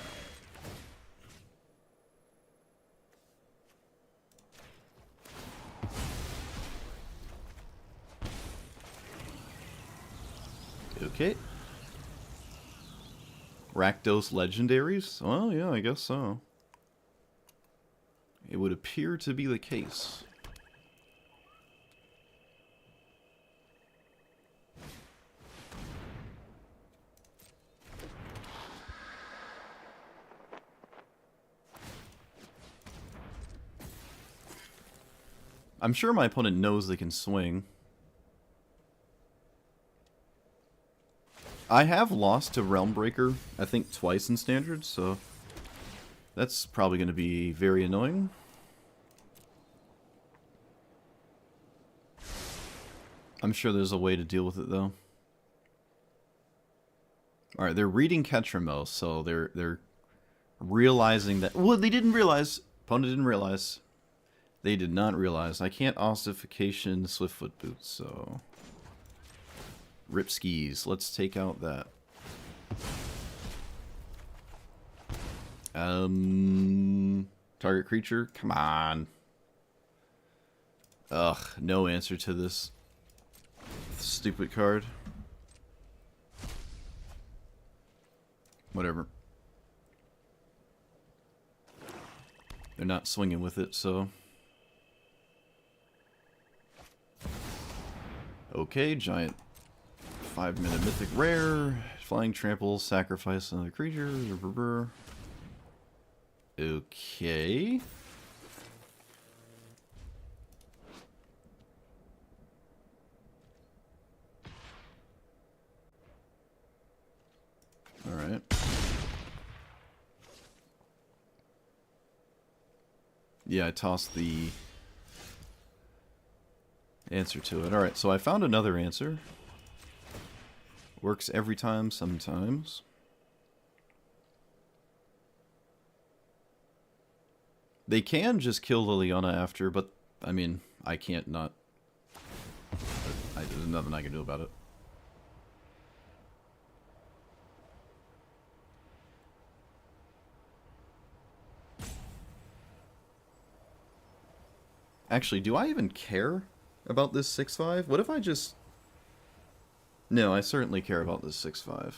Okay. Rakdos legendaries? Well, yeah, I guess so. It would appear to be the case. I'm sure my opponent knows they can swing. I have lost to Realmbreaker, I think twice in Standard, so that's probably going to be very annoying. I'm sure there's a way to deal with it, though. Alright, they're reading Ketramel, so they're realizing that... Well, they didn't realize. Opponent didn't realize. They did not realize. I can't ossification Swiftfoot Boots, so... Rip skis. Let's take out that. Target creature? Come on. Ugh, no answer to this stupid card. Whatever. They're not swinging with it, so... Okay, giant 5-minute mythic rare. Flying trample, sacrifice another creature. Okay. Alright. Yeah, I tossed the answer to it. Alright, so I found another answer. Works every time, sometimes. They can just kill Liliana after, but, I mean, I can't not... there's nothing I can do about it. Actually, do I even care about this 6/5? What if I just... No, I certainly care about this 6/5.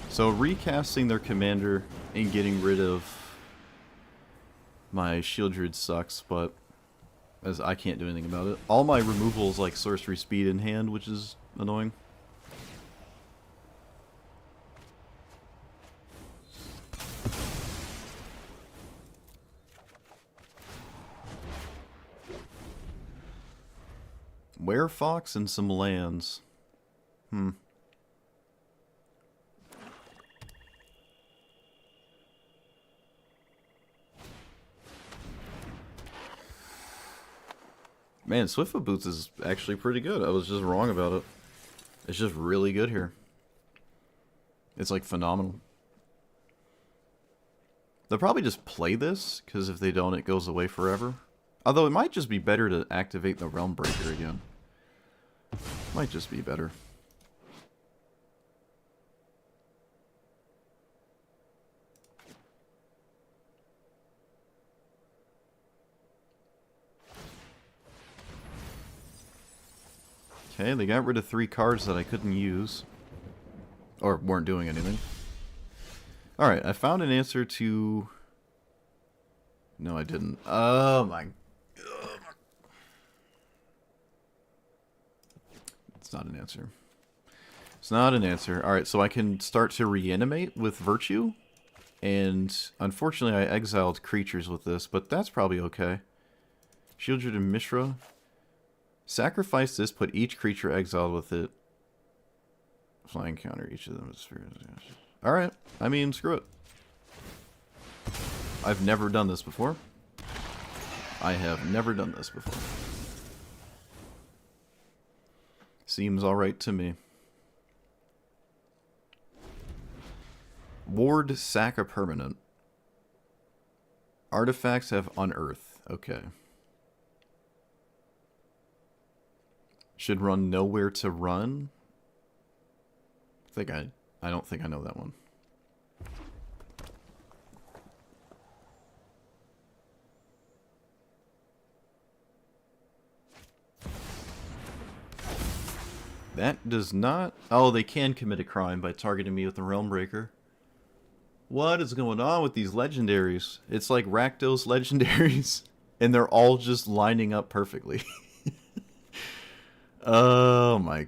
So recasting their commander and getting rid of my Shield Druid sucks, but as I can't do anything about it. All my removals like sorcery speed in hand, which is annoying. Werefox and some lands. Man, Swiftfoot Boots is actually pretty good. I was just wrong about it. It's just really good here. It's like phenomenal. They'll probably just play this, because if they don't, it goes away forever. Although it might just be better to activate the Realmbreaker again. Might just be better. Okay, they got rid of 3 cards that I couldn't use. Or weren't doing anything. Alright, I found an answer to... No, I didn't. Oh my... It's not an answer. It's not an answer. Alright, so I can start to reanimate with Virtue. And unfortunately I exiled creatures with this, but that's probably okay. Shieldred and Mishra. Sacrifice this, put each creature exiled with it. Flying counter each of them with spheres. Alright, I mean, screw it. I've never done this before. I have never done this before. Seems alright to me. Ward, sack a permanent. Artifacts have unearth. Okay. Should run nowhere to run. I don't think I know that one. That does not... Oh, they can commit a crime by targeting me with the Realm Breaker. What is going on with these legendaries? It's like Rakdos legendaries, and they're all just lining up perfectly. Oh my...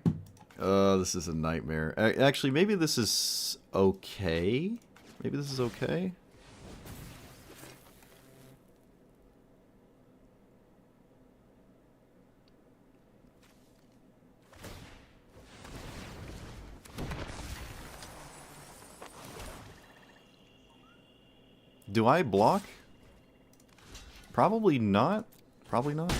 this is a nightmare. Actually, maybe this is okay? Maybe this is okay? Do I block? Probably not. Probably not.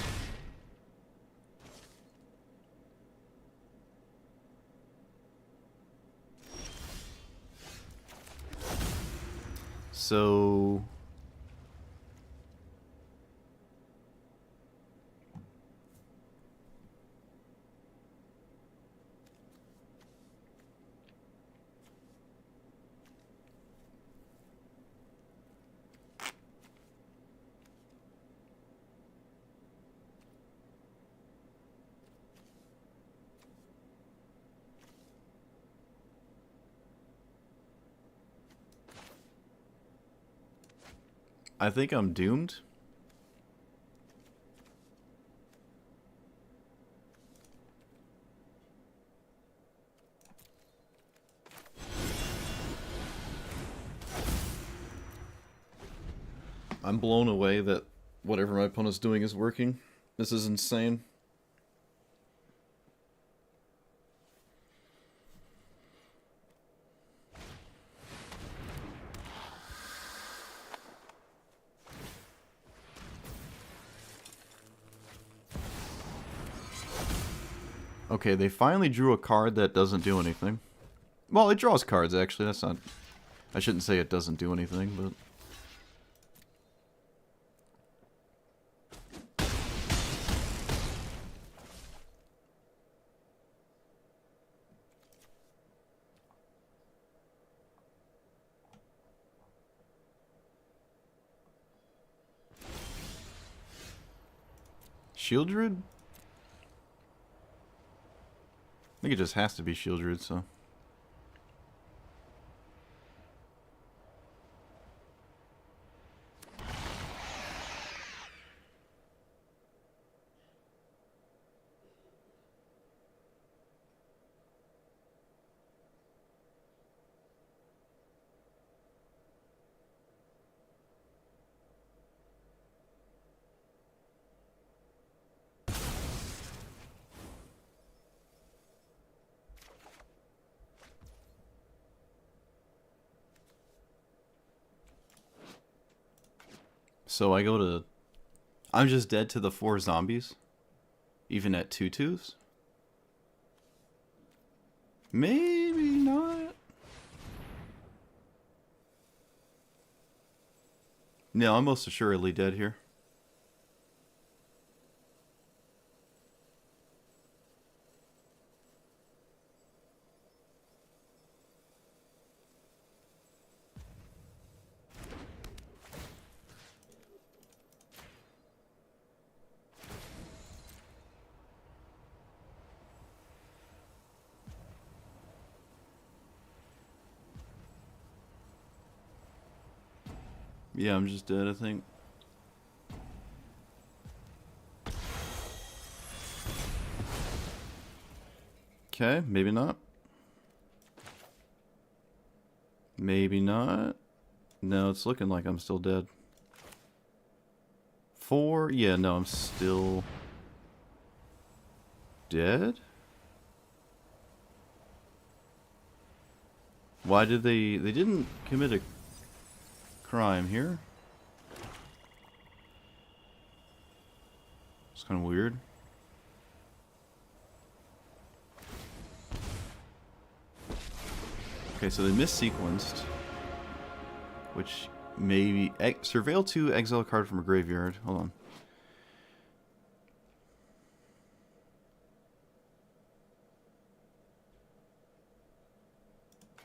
So... I think I'm doomed. I'm blown away that whatever my opponent's doing is working. This is insane. Okay, they finally drew a card that doesn't do anything. Well, it draws cards, actually. That's not... I shouldn't say it doesn't do anything, but... Shieldred? I think it just has to be Shieldred, so... So I go to... I'm just dead to the 4 zombies? Even at 2/2s? Maybe not. No, I'm most assuredly dead here. Yeah, I'm just dead, I think. Okay, maybe not. Maybe not. No, it's looking like I'm still dead. 4? Yeah, no, I'm still dead? Why did they didn't commit a crime here? It's kind of weird. Okay, so they missequenced, which maybe surveil 2, exile a card from a graveyard. Hold on.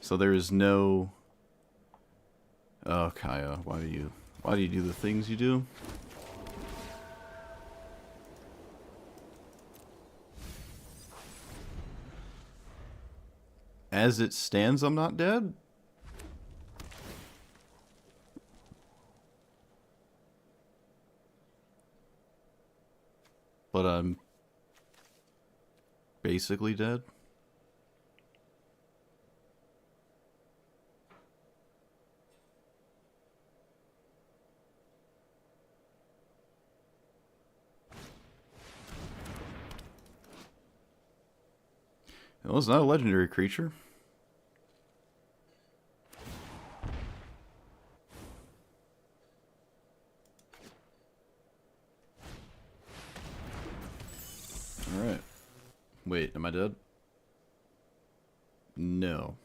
So there is no. Oh, Kaya, why do you do the things you do? As it stands, I'm not dead. But I'm basically dead. Well, it's not a legendary creature. Alright. Wait, am I dead? No.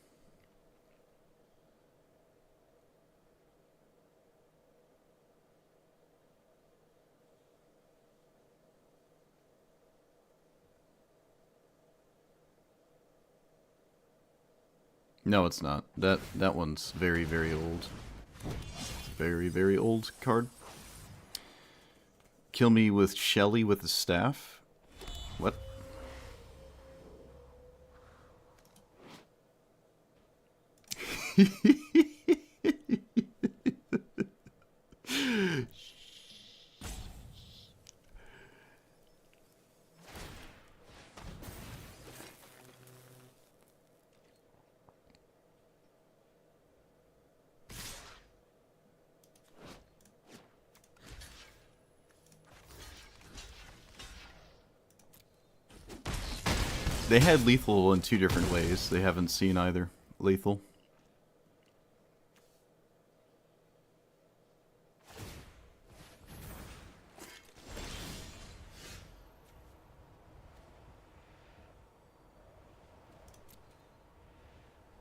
No, it's not. That one's very, very old. Very, very old card. Kill me with Shelly with the staff. What? They had lethal in 2 different ways. They haven't seen either lethal.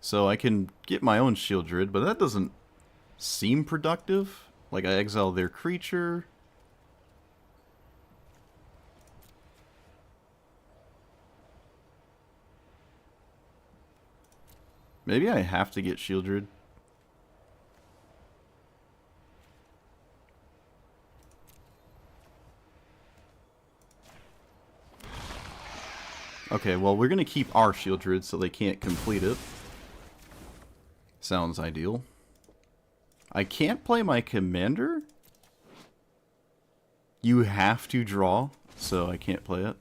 So I can get my own Shield Druid, but that doesn't seem productive. Like, I exile their creature. Maybe I have to get Shield Druid. Okay, well, we're going to keep our Shield Druid so they can't complete it. Sounds ideal. I can't play my commander? You have to draw, so I can't play it.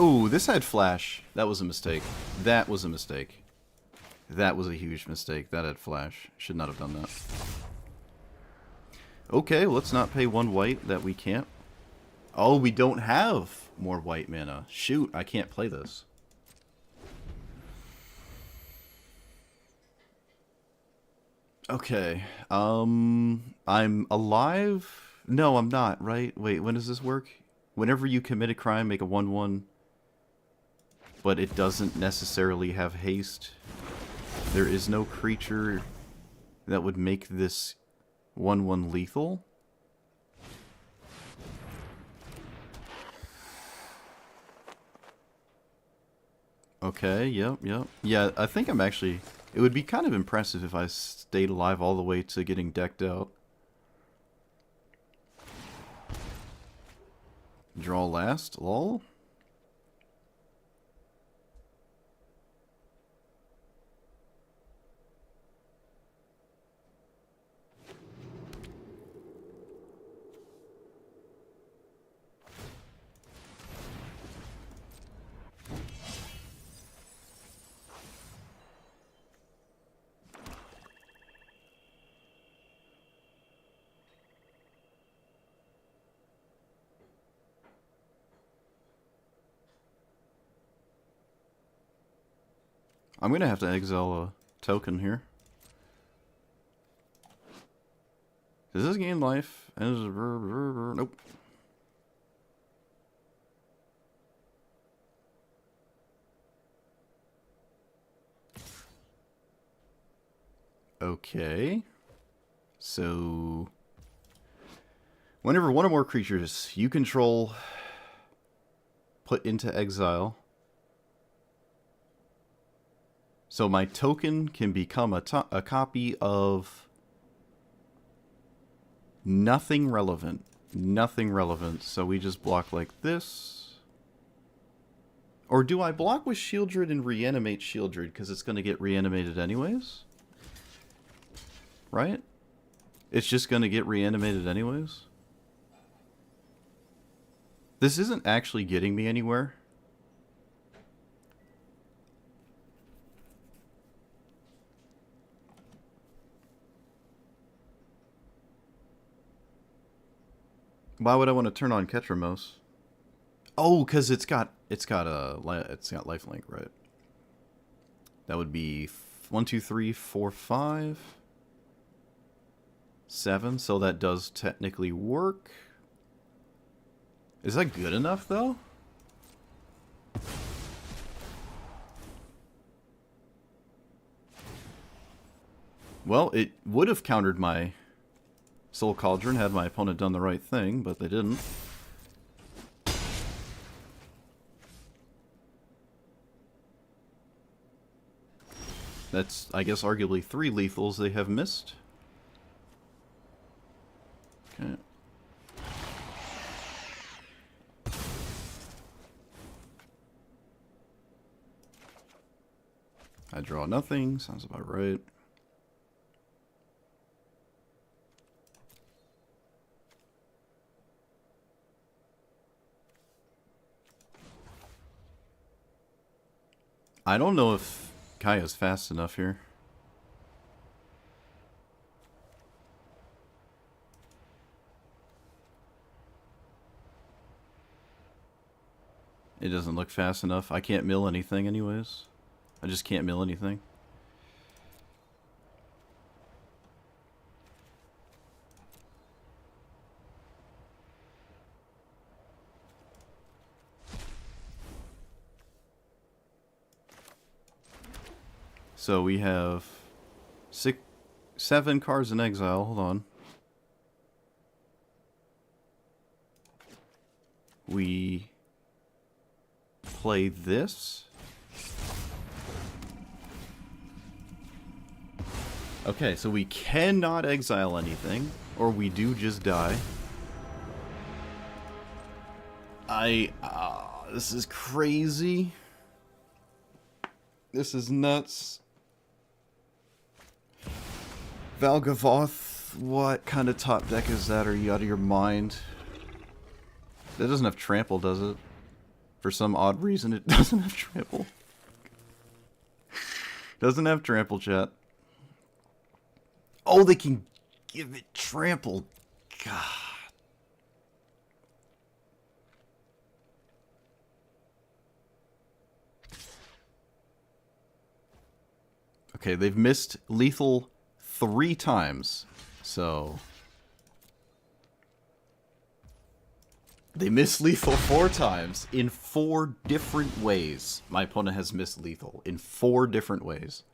Oh, this had flash. That was a mistake. That was a mistake. That was a huge mistake. That had flash. Should not have done that. Okay, let's not pay 1 white that we can't. Oh, we don't have more white mana. Shoot, I can't play this. Okay. I'm alive? No, I'm not, right? Wait, when does this work? Whenever you commit a crime, make a 1/1. But it doesn't necessarily have haste. There is no creature that would make this 1/1 lethal. Okay, yep. Yeah, I think I'm actually... It would be kind of impressive if I stayed alive all the way to getting decked out. Draw last? Lol? I'm gonna have to exile a token here. Does this gain life? Nope. Okay. So, whenever one or more creatures you control put into exile, so my token can become a copy of nothing relevant. Nothing relevant. So we just block like this. Or do I block with Shieldred and reanimate Shieldred because it's going to get reanimated anyways? Right? It's just going to get reanimated anyways? This isn't actually getting me anywhere. Why would I want to turn on Ketramos? Oh, because it's got lifelink, right? That would be 1, 2, 3, 4, 5, 7. So that does technically work. Is that good enough though? Well, it would have countered my Soul Cauldron had my opponent done the right thing, but they didn't. That's, I guess, arguably 3 lethals they have missed. Okay. I draw nothing, sounds about right. I don't know if Kaya's fast enough here. It doesn't look fast enough. I can't mill anything anyways. I just can't mill anything. So we have 7 cards in exile. Hold on. We play this. Okay, so we cannot exile anything, or we do just die. This is crazy. This is nuts. Valgavoth, what kind of top deck is that? Are you out of your mind? That doesn't have trample, does it? For some odd reason, it doesn't have trample. Doesn't have trample, chat. Oh, they can give it trample. God. Okay, they've missed lethal 3 times. So they missed lethal 4 times in 4 different ways. My opponent has missed lethal in 4 different ways.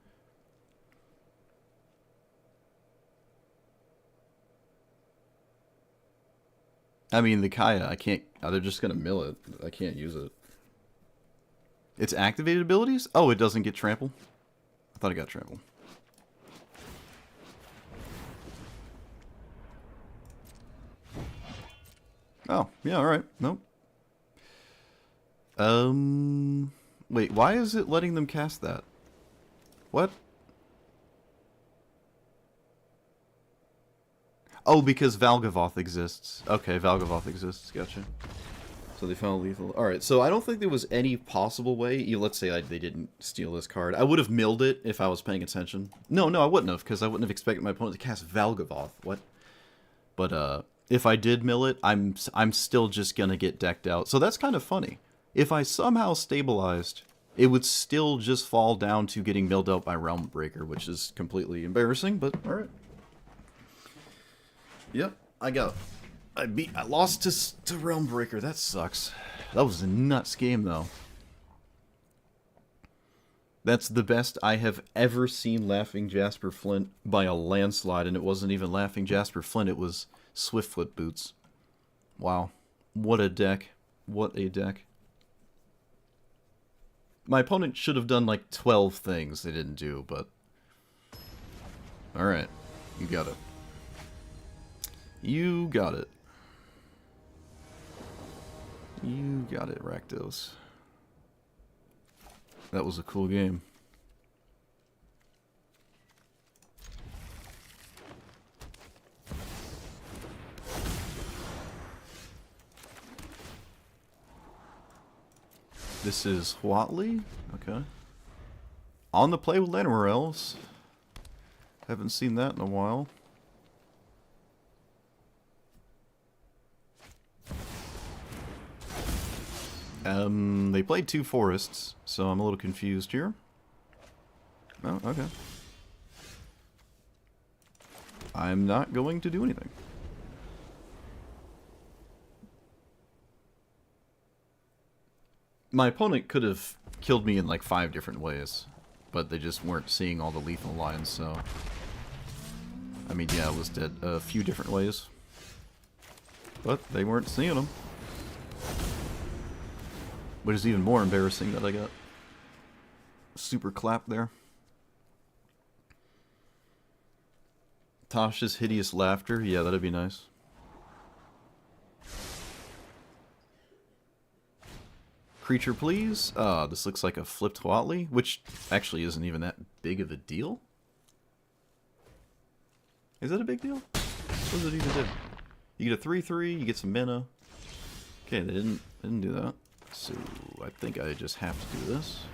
I mean, the Kaya, I can't... Oh, they're just going to mill it. I can't use it. Its activated abilities? Oh, it doesn't get trample? I thought it got trample. Oh, yeah, alright. Nope. Wait, why is it letting them cast that? What? Oh, because Valgavoth exists. Okay, Valgavoth exists. Gotcha. So they found lethal. Alright, so I don't think there was any possible way... let's say they didn't steal this card. I would have milled it if I was paying attention. No, I wouldn't have, because I wouldn't have expected my opponent to cast Valgavoth. What? But, if I did mill it, I'm still just gonna get decked out. So that's kind of funny. If I somehow stabilized it would still just fall down to getting milled out by Realm Breaker, which is completely embarrassing, but alright. Yep, I lost to Realm Breaker. That sucks. That was a nuts game, though. That's the best I have ever seen Laughing Jasper Flint by a landslide, and it wasn't even Laughing Jasper Flint, it was Swiftfoot Boots. Wow. What a deck. What a deck. My opponent should have done like 12 things they didn't do, but... Alright. You got it. You got it. You got it, Rakdos. That was a cool game. This is Huatli? Okay. On the play with Lanorels. Haven't seen that in a while. They played 2 forests, so I'm a little confused here. Oh, okay. I'm not going to do anything. My opponent could have killed me in like 5 different ways, but they just weren't seeing all the lethal lines, so... I mean, yeah, I was dead a few different ways. But they weren't seeing them. Which is even more embarrassing that I got super clapped there. Tasha's Hideous Laughter. Yeah, that'd be nice. Creature, please. This looks like a flipped Huatli, which actually isn't even that big of a deal. Is it a big deal? What does it even do? You get a 3/3, you get some mana. Okay, they didn't do that. So, I think I just have to do this.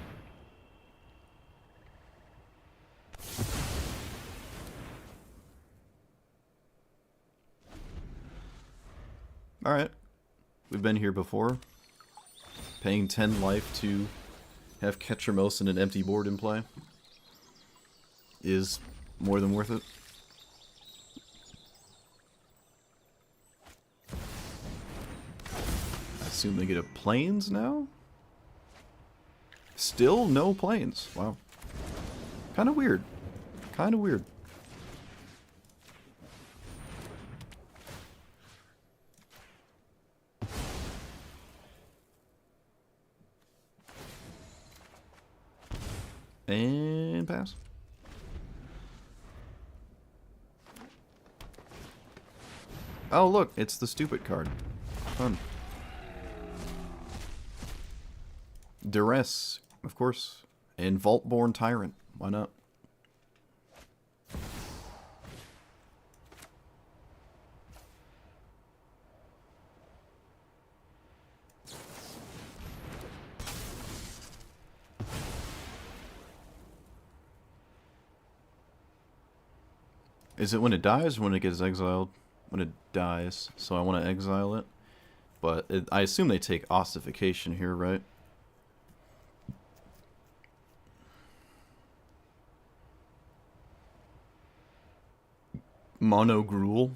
Alright. We've been here before. Paying 10 life to have Ketramos and an empty board in play is more than worth it. I assume they get a plains now? Still no plains. Wow. Kind of weird. Kind of weird. And pass. Oh look, it's the stupid card. Fun. Duress, of course. And Vaultborn Tyrant. Why not? Is it when it dies or when it gets exiled? When it dies, so I want to exile it. But I assume they take ossification here, right? Mono Gruul.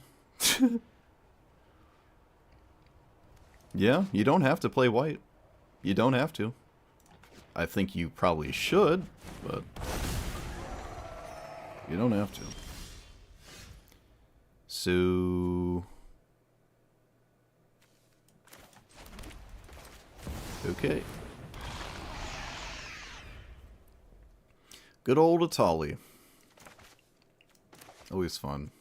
Yeah, you don't have to play white. You don't have to. I think you probably should, but you don't have to. So... Okay. Good old Atali. Always fun.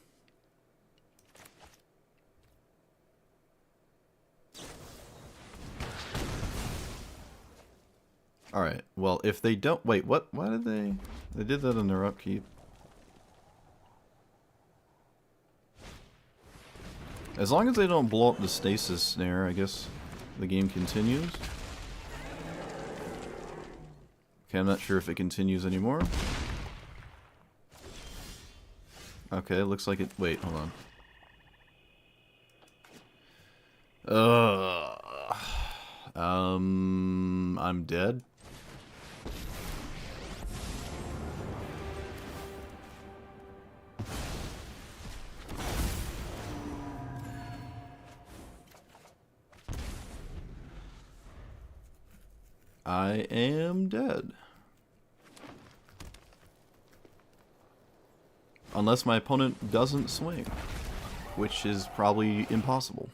Alright, well, if they don't... Wait, what? Why did they... They did that in their upkeep. As long as they don't blow up the stasis snare, I guess the game continues. Okay, I'm not sure if it continues anymore. Okay, it looks like it... Wait, hold on. I'm dead. I am dead. Unless my opponent doesn't swing, which is probably impossible.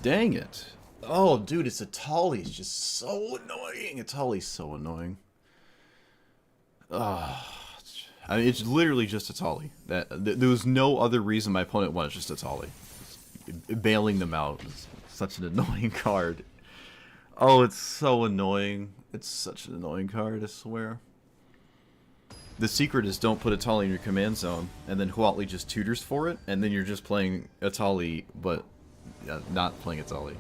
Dang it. Oh, dude, it's Atali's just so annoying. Atali's so annoying. I mean, it's literally just Atali. There was no other reason my opponent won. It's just Atali. Bailing them out is such an annoying card. Oh, it's so annoying. It's such an annoying card, I swear. The secret is don't put Atali in your command zone, and then Huatli just tutors for it, and then you're just playing Atali, but not playing Atali.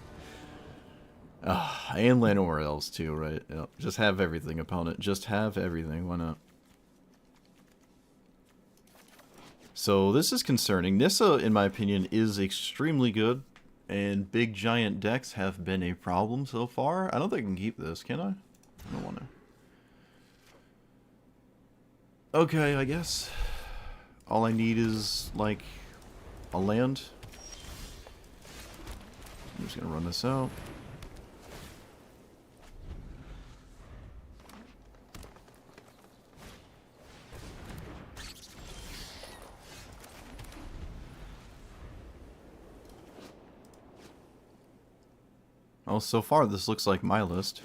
And Llanowar Elves too, right? Yep. Just have everything, opponent. Just have everything. Why not? So this is concerning. Nissa, in my opinion, is extremely good, and big giant decks have been a problem so far. I don't think I can keep this, can I? I don't want to. Okay, I guess. All I need is, like, a land. I'm just gonna run this out. Oh, so far this looks like my list.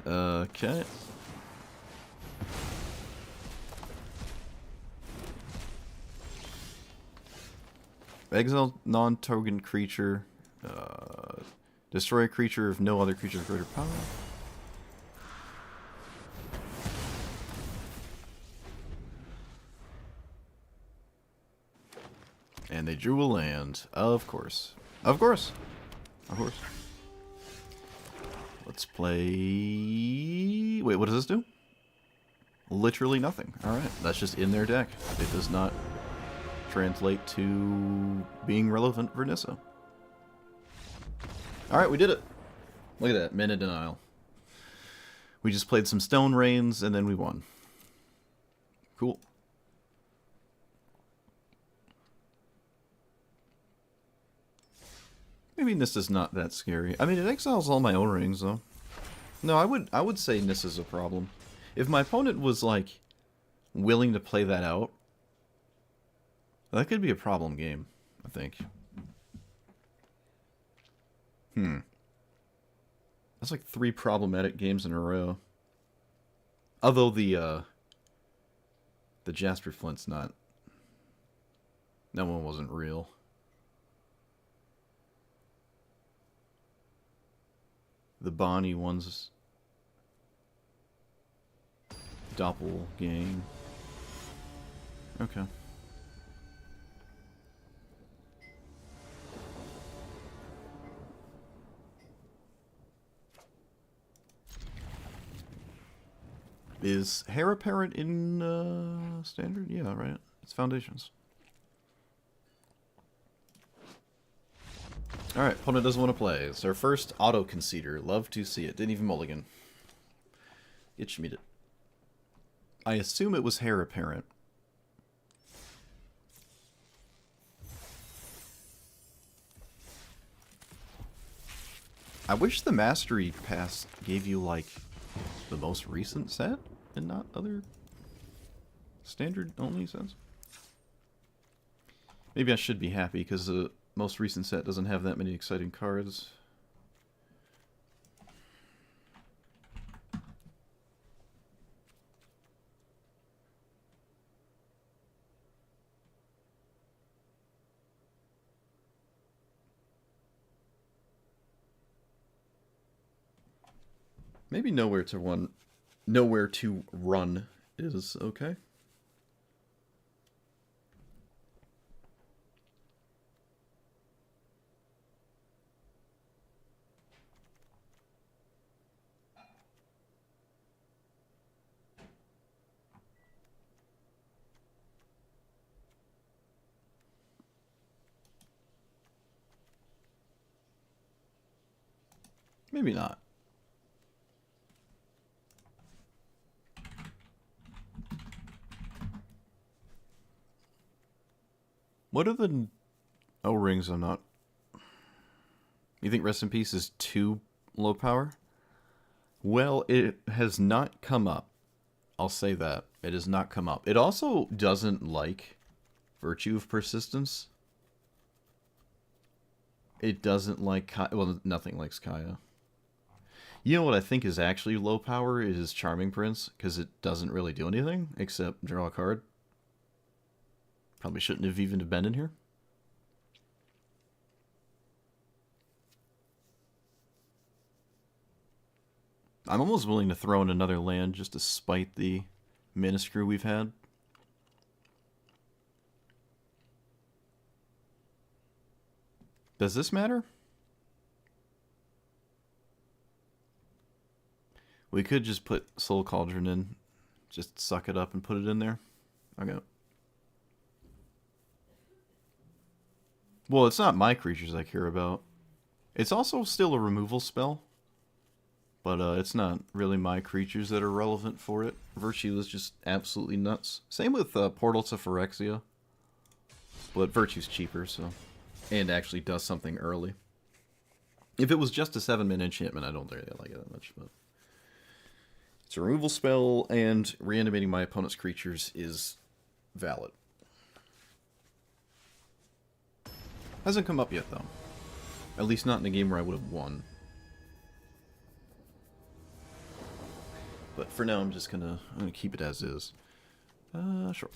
Okay. Exile non-token creature. Destroy a creature if no other creature of greater power. And they drew a land. Of course. Of course. Of course. Let's play... Wait, what does this do? Literally nothing. Alright, that's just in their deck. It does not translate to being relevant for Nissa. Alright, we did it. Look at that, mana denial. We just played some Stone Rains, and then we won. Cool. Maybe Nissa's not that scary. I mean, it exiles all my own rings, though. No, I would say Nissa's a problem. If my opponent was, like, willing to play that out, that could be a problem game, I think. That's like 3 problematic games in a row. Although the Jasper Flint's not... That one wasn't real. The Bonnie one's doppelgang. Okay. Is Hair Apparent in Standard? Yeah, right. It's Foundations. Alright, opponent doesn't want to play. It's our first auto-conceder. Love to see it. Didn't even mulligan. Get schmeeded. I assume it was Hair Apparent. I wish the Mastery Pass gave you, like, the most recent set and not other standard-only sets. Maybe I should be happy because the most recent set doesn't have that many exciting cards. Maybe Nowhere to Run is okay. Maybe not. What are the O-rings I'm not... You think Rest in Peace is too low power? Well, it has not come up. I'll say that. It has not come up. It also doesn't like Virtue of Persistence. It doesn't like... Well, nothing likes Kaya. You know what I think is actually low power is Charming Prince, because it doesn't really do anything except draw a card. Probably shouldn't have even been in here. I'm almost willing to throw in another land just to spite the mana screw we've had. Does this matter? We could just put Soul Cauldron in. Just suck it up and put it in there. Okay. Well, it's not my creatures I care about. It's also still a removal spell. But it's not really my creatures that are relevant for it. Virtue is just absolutely nuts. Same with Portal to Phyrexia. But Virtue's cheaper, so... And actually does something early. If it was just a 7-min enchantment, I don't really like it that much, but... It's a removal spell, and reanimating my opponent's creatures is valid. Hasn't come up yet, though. At least not in a game where I would have won. But for now, I'm gonna keep it as is. Sure.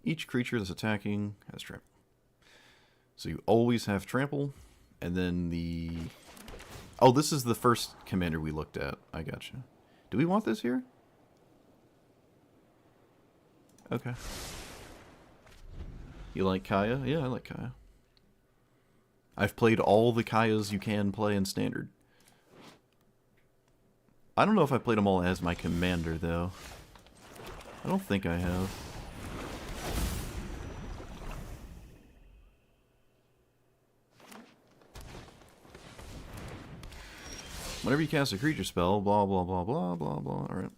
Each creature that's attacking has trample. So you always have trample, and then the... Oh, this is the first commander we looked at. I gotcha. Do we want this here? Okay. You like Kaya? Yeah, I like Kaya. I've played all the Kayas you can play in Standard. I don't know if I played them all as my commander, though. I don't think I have. Whenever you cast a creature spell, blah, blah, blah, blah, blah, blah. Alright.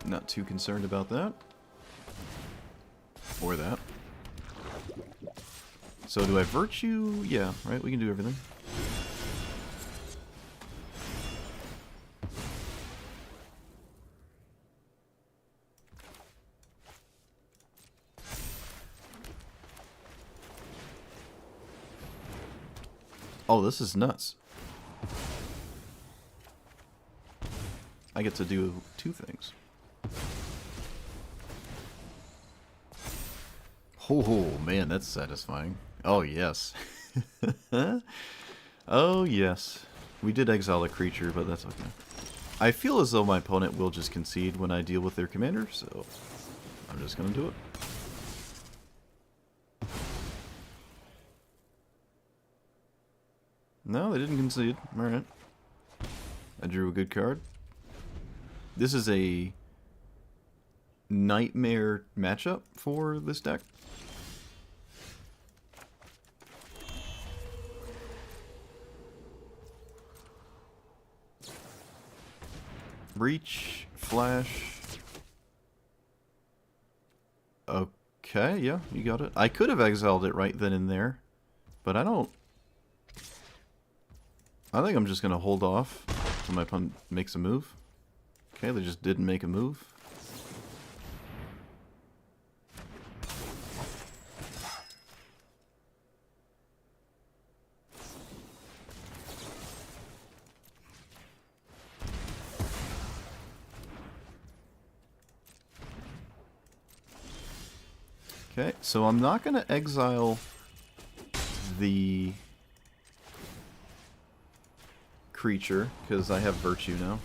Not too concerned about that. Or that. So do I Virtue? Yeah, right? We can do everything. Oh, this is nuts. I get to do 2 things. Oh, man, that's satisfying. Oh, yes. Oh, yes. We did exile a creature, but that's okay. I feel as though my opponent will just concede when I deal with their commander, so I'm just going to do it. No, they didn't concede. Alright. I drew a good card. This is a nightmare matchup for this deck. Breach, flash. Okay, yeah, you got it. I could have exiled it right then and there, but I don't. I think I'm just going to hold off until my opponent makes a move. Okay, they just didn't make a move. Okay, so I'm not going to exile the creature, because I have Virtue now.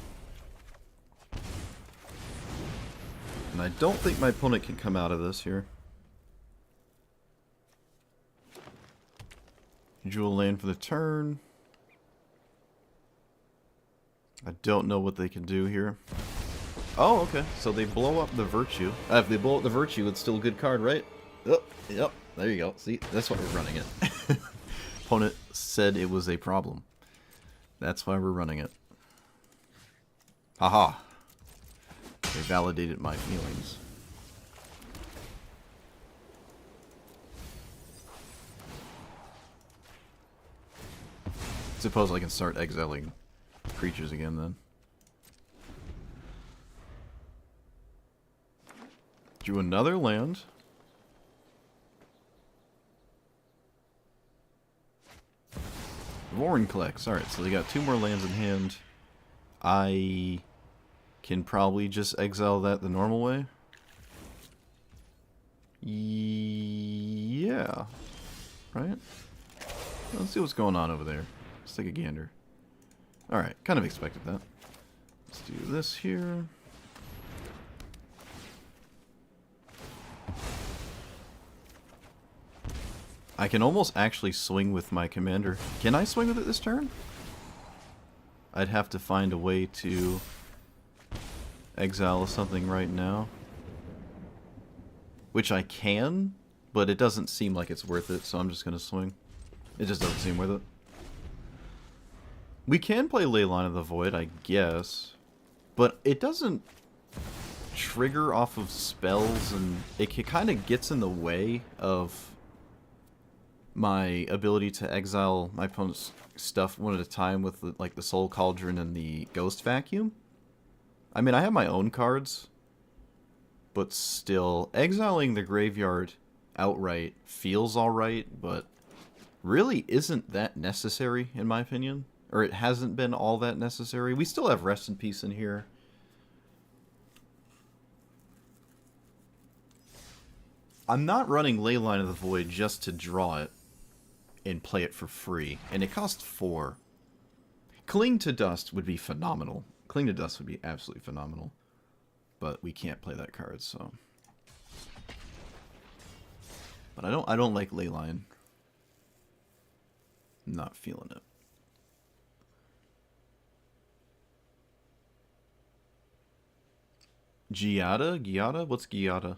And I don't think my opponent can come out of this here. Jewel land for the turn. I don't know what they can do here. Oh, okay. So they blow up the Virtue. If they blow up the Virtue, it's still a good card, right? Oh, yep. There you go. See, that's why we're running it. Opponent said it was a problem. That's why we're running it. Haha. They validated my feelings. Suppose I can start exiling creatures again then. Drew another land. Warren collects. Alright, so they got 2 more lands in hand. I can probably just exile that the normal way. Yeah. Right? Let's see what's going on over there. Let's take a gander. Alright, kind of expected that. Let's do this here. I can almost actually swing with my commander. Can I swing with it this turn? I'd have to find a way to exile something right now. Which I can, but it doesn't seem like it's worth it, so I'm just going to swing. It just doesn't seem worth it. We can play Leyline of the Void, I guess. But it doesn't trigger off of spells, and it kind of gets in the way of my ability to exile my opponent's stuff one at a time with like the Soul Cauldron and the Ghost Vacuum. I mean, I have my own cards, but still, exiling the graveyard outright feels alright, but really isn't that necessary, in my opinion. Or it hasn't been all that necessary. We still have Rest in Peace in here. I'm not running Leyline of the Void just to draw it and play it for free. And it costs 4. Cling to Dust would be phenomenal. Cling to Dust would be absolutely phenomenal. But we can't play that card, so. But I don't like Leyline. I'm not feeling it. Giada? Giada? What's Giada?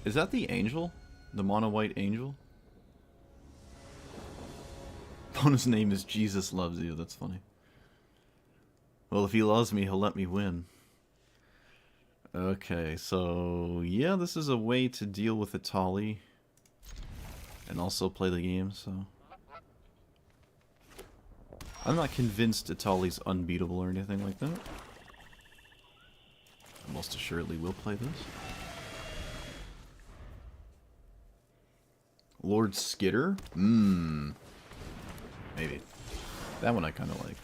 Is that the angel? The mono white angel? Opponent's name is Jesus Loves You. That's funny. Well, if he loves me, he'll let me win. Okay, so yeah, this is a way to deal with Atali and also play the game, so I'm not convinced Atali's unbeatable or anything like that. I most assuredly will play this. Lord Skitter? Maybe. That one I kind of like.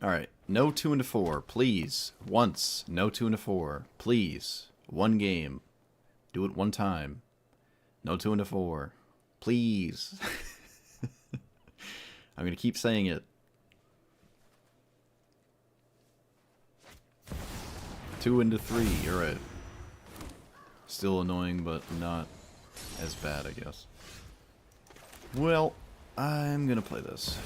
Alright, no 2 into 4, please. Once, no 2 into 4, please. One game. Do it one time. No 2 into 4, please. I'm gonna keep saying it. 2 into 3, you're right. Still annoying, but not as bad, I guess. Well, I'm gonna play this.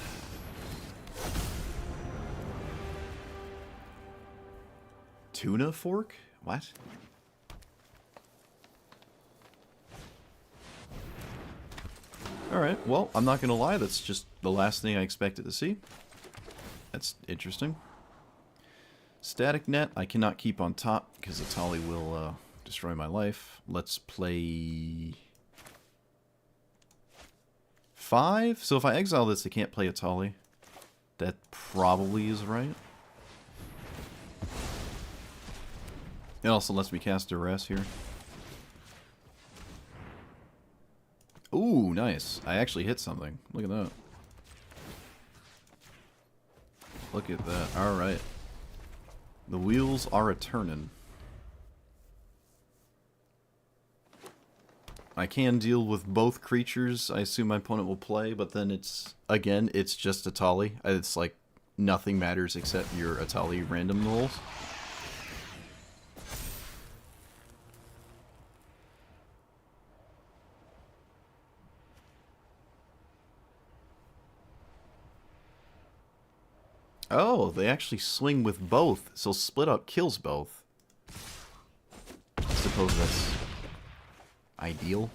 Tuna fork? What? Alright, well, I'm not gonna lie, that's just the last thing I expected to see. That's interesting. Static Net, I cannot keep on top because Atali will destroy my life. Let's play 5? So if I exile this, I can't play Atali. That probably is right. It also lets me cast Duress here. Ooh, nice. I actually hit something. Look at that. Look at that. Alright. The wheels are a-turnin'. I can deal with both creatures I assume my opponent will play, but then it's, again, it's just Atali. It's like nothing matters except your Atali random rolls. Oh, they actually swing with both, so split up kills both. I suppose that's ideal.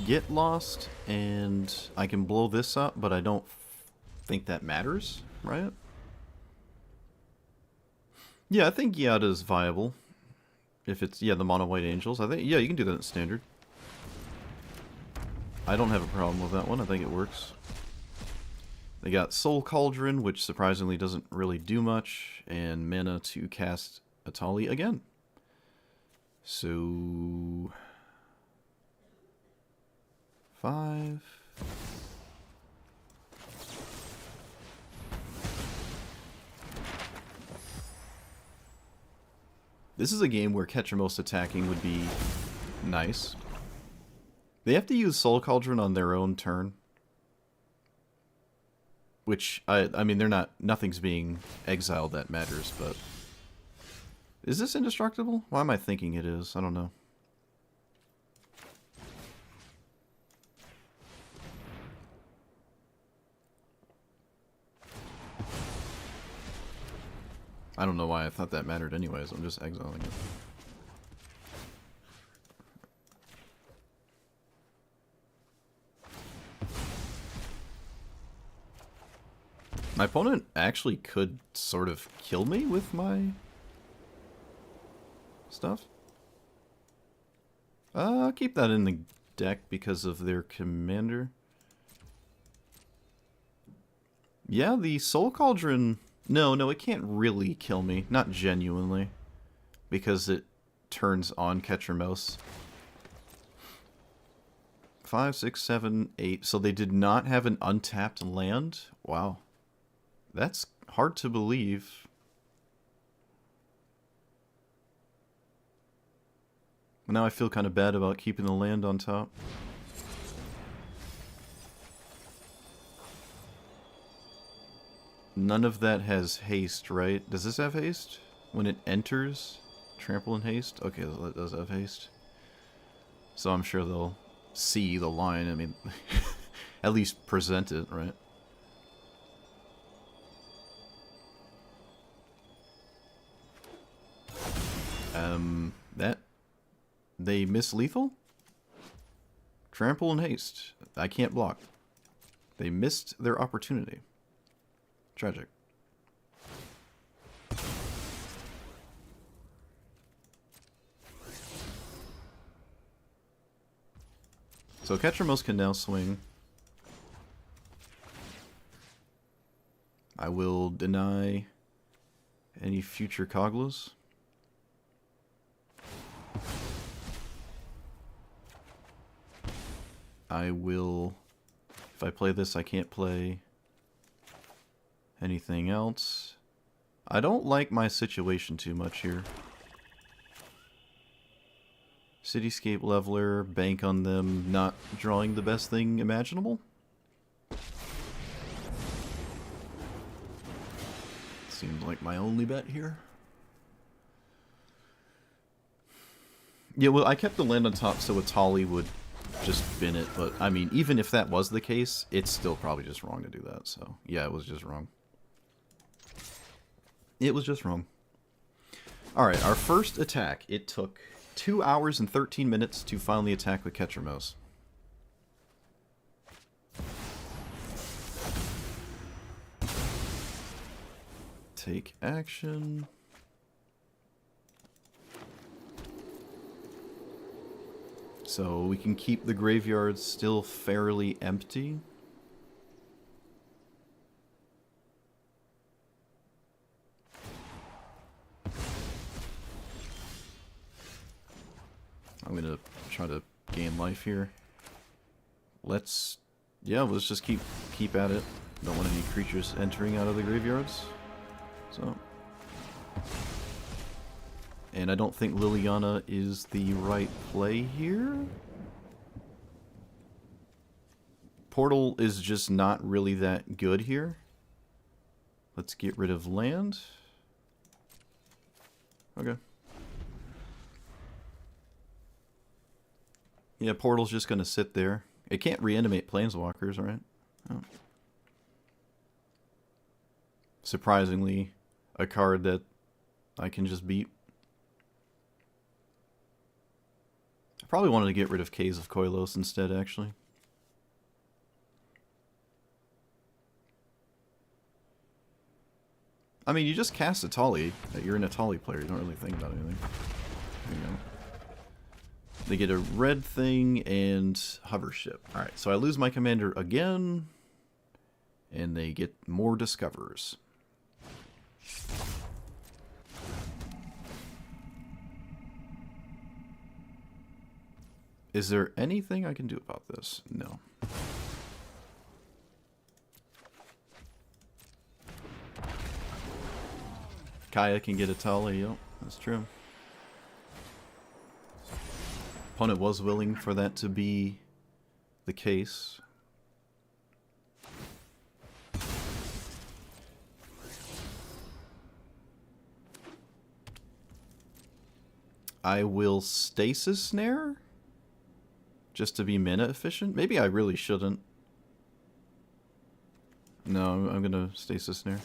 Get lost, and I can blow this up, but I don't think that matters, right? Yeah, I think Yada is viable. If it's, yeah, the mono white angels. I think, yeah, you can do that in standard. I don't have a problem with that one. I think it works. They got Soul Cauldron, which surprisingly doesn't really do much, and mana to cast Atali again. So 5. This is a game where Ketramos attacking would be nice. They have to use Soul Cauldron on their own turn. Which, I mean, they're not, nothing's being exiled that matters, but... Is this indestructible? Why am I thinking it is? I don't know. I don't know why I thought that mattered anyways. I'm just exiling it. My opponent actually could sort of kill me with my stuff. I'll keep that in the deck because of their commander. Yeah, the Soul Cauldron... No, it can't really kill me. Not genuinely. Because it turns on Ketramos. 5, 6, 7, 8. So they did not have an untapped land? Wow. That's hard to believe. Now I feel kind of bad about keeping the land on top. None of that has haste, right? Does this have haste? When it enters? Trample and haste? Okay, that does have haste. So I'm sure they'll see the line. I mean, at least present it, right? That... They miss lethal? Trample and haste. I can't block. They missed their opportunity. Tragic. So Ketramos can now swing. I will deny any future Koglas. I will... If I play this, I can't play anything else. I don't like my situation too much here. Cityscape Leveler, bank on them not drawing the best thing imaginable. Seems like my only bet here. Yeah, well, I kept the land on top so Atali would just bin it, but I mean, even if that was the case, it's still probably just wrong to do that, so yeah, it was just wrong. It was just wrong. Alright, our first attack. It took 2 hours and 13 minutes to finally attack with Ketramos. Take action. So we can keep the graveyard still fairly empty. I'm gonna try to gain life here. Let's just keep at it. Don't want any creatures entering out of the graveyards. So, and I don't think Liliana is the right play here. Portal is just not really that good here. Let's get rid of land. Okay. Yeah, Portal's just gonna sit there. It can't reanimate Planeswalkers, right? Oh. Surprisingly, a card that I can just beat. I probably wanted to get rid of Caves of Koilos instead, actually. I mean, you just cast Atali. You're an Atali player. You don't really think about anything. There you go. They get a red thing and hover ship. Alright, so I lose my commander again. And they get more discoverers. Is there anything I can do about this? No. Kaya can get Atali, yep, that's true. Opponent was willing for that to be the case. I will Stasis Snare? Just to be mana efficient? Maybe I really shouldn't. No, I'm gonna Stasis Snare.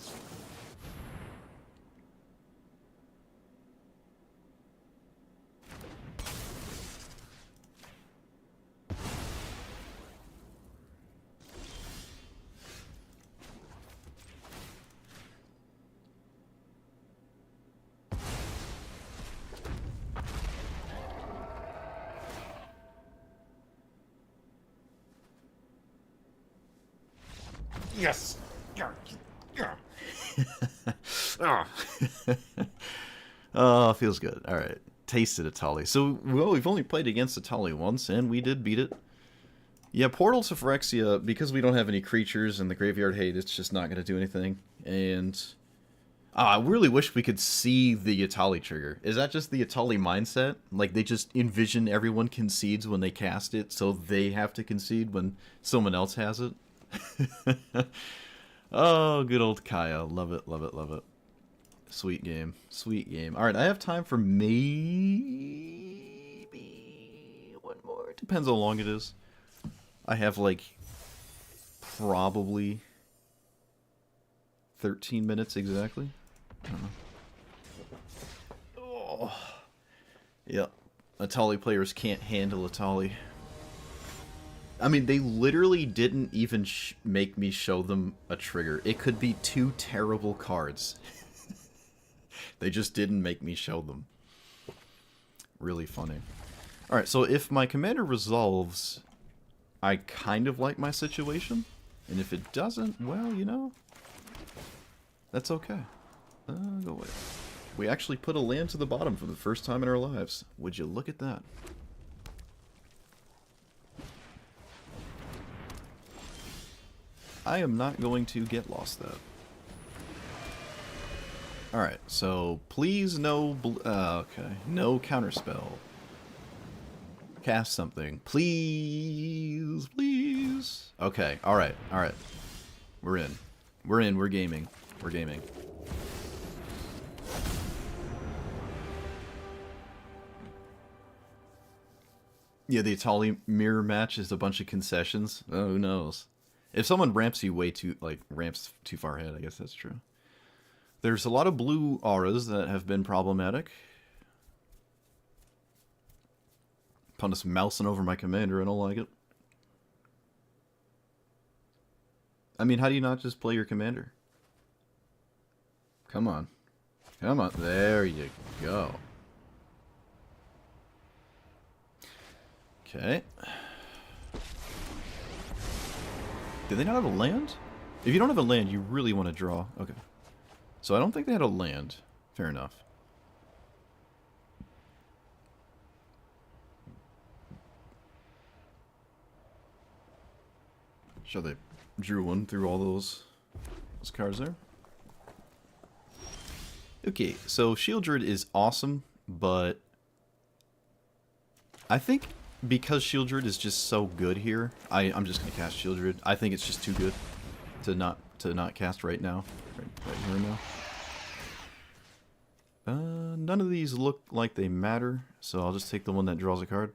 Yes. Oh. Oh, feels good. All right, tasted Atali. So, well, we've only played against Atali once, and we did beat it. Yeah, Portal to Phyrexia, because we don't have any creatures and the Graveyard Hate, it's just not going to do anything. And I really wish we could see the Atali trigger. Is that just the Atali mindset? Like, they just envision everyone concedes when they cast it, so they have to concede when someone else has it? Oh, good old Kaya. Love it, love it, love it. Sweet game. Sweet game. Alright, I have time for maybe one more. It depends how long it is. I have, like, probably 13 minutes exactly. I don't know. Oh. Yep. Atali players can't handle Atali. I mean, they literally didn't even make me show them a trigger. It could be two terrible cards. They just didn't make me show them. Really funny. Alright, so if my commander resolves, I kind of like my situation. And if it doesn't, well, you know, that's okay. Go away. We actually put a land to the bottom for the first time in our lives. Would you look at that? I am not going to get lost that. Alright, so please no... okay, no counterspell. Cast something. Please, please. Okay, alright, alright. We're in. We're in, we're gaming. We're gaming. Yeah, the Atali mirror match is a bunch of concessions. Oh, who knows? If someone ramps you way too, like, ramps too far ahead, I guess that's true. There's a lot of blue auras that have been problematic. Opponent's mousing over my commander, I don't like it. I mean, how do you not just play your commander? Come on. Come on. There you go. Okay. Do they not have a land? If you don't have a land, you really want to draw. Okay. So I don't think they had a land. Fair enough. Sure, they drew one through all those cards there. Okay, so Shieldred is awesome, but I think because Shieldred is just so good here, I'm just gonna cast Shieldred. I think it's just too good to not cast right now, right here and now. none of these look like they matter, so I'll just take the one that draws a card.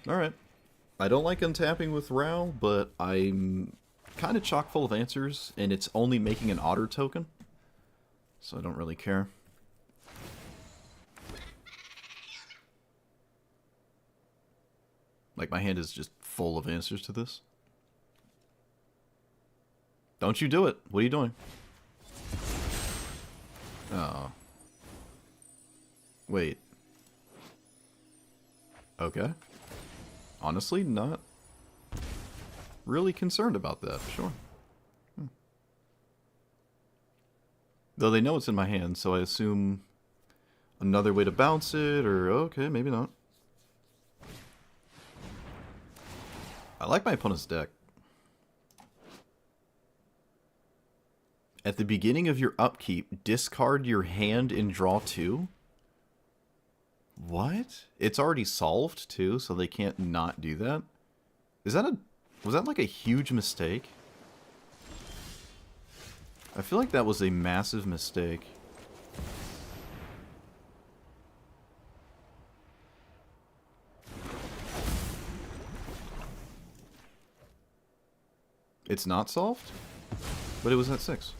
Alright. I don't like untapping with Rao, but I'm kind of chock full of answers, and it's only making an otter token, so I don't really care. Like, my hand is just full of answers to this. Don't you do it. What are you doing? Oh. Wait. Okay. Honestly, not really concerned about that. Sure. Though they know it's in my hand, so I assume another way to bounce it, or okay, maybe not. I like my opponent's deck. At the beginning of your upkeep, discard your hand and draw 2? What? It's already solved too, so they can't not do that? Is that was that like a huge mistake? I feel like that was a massive mistake. It's not solved? But it was at 6.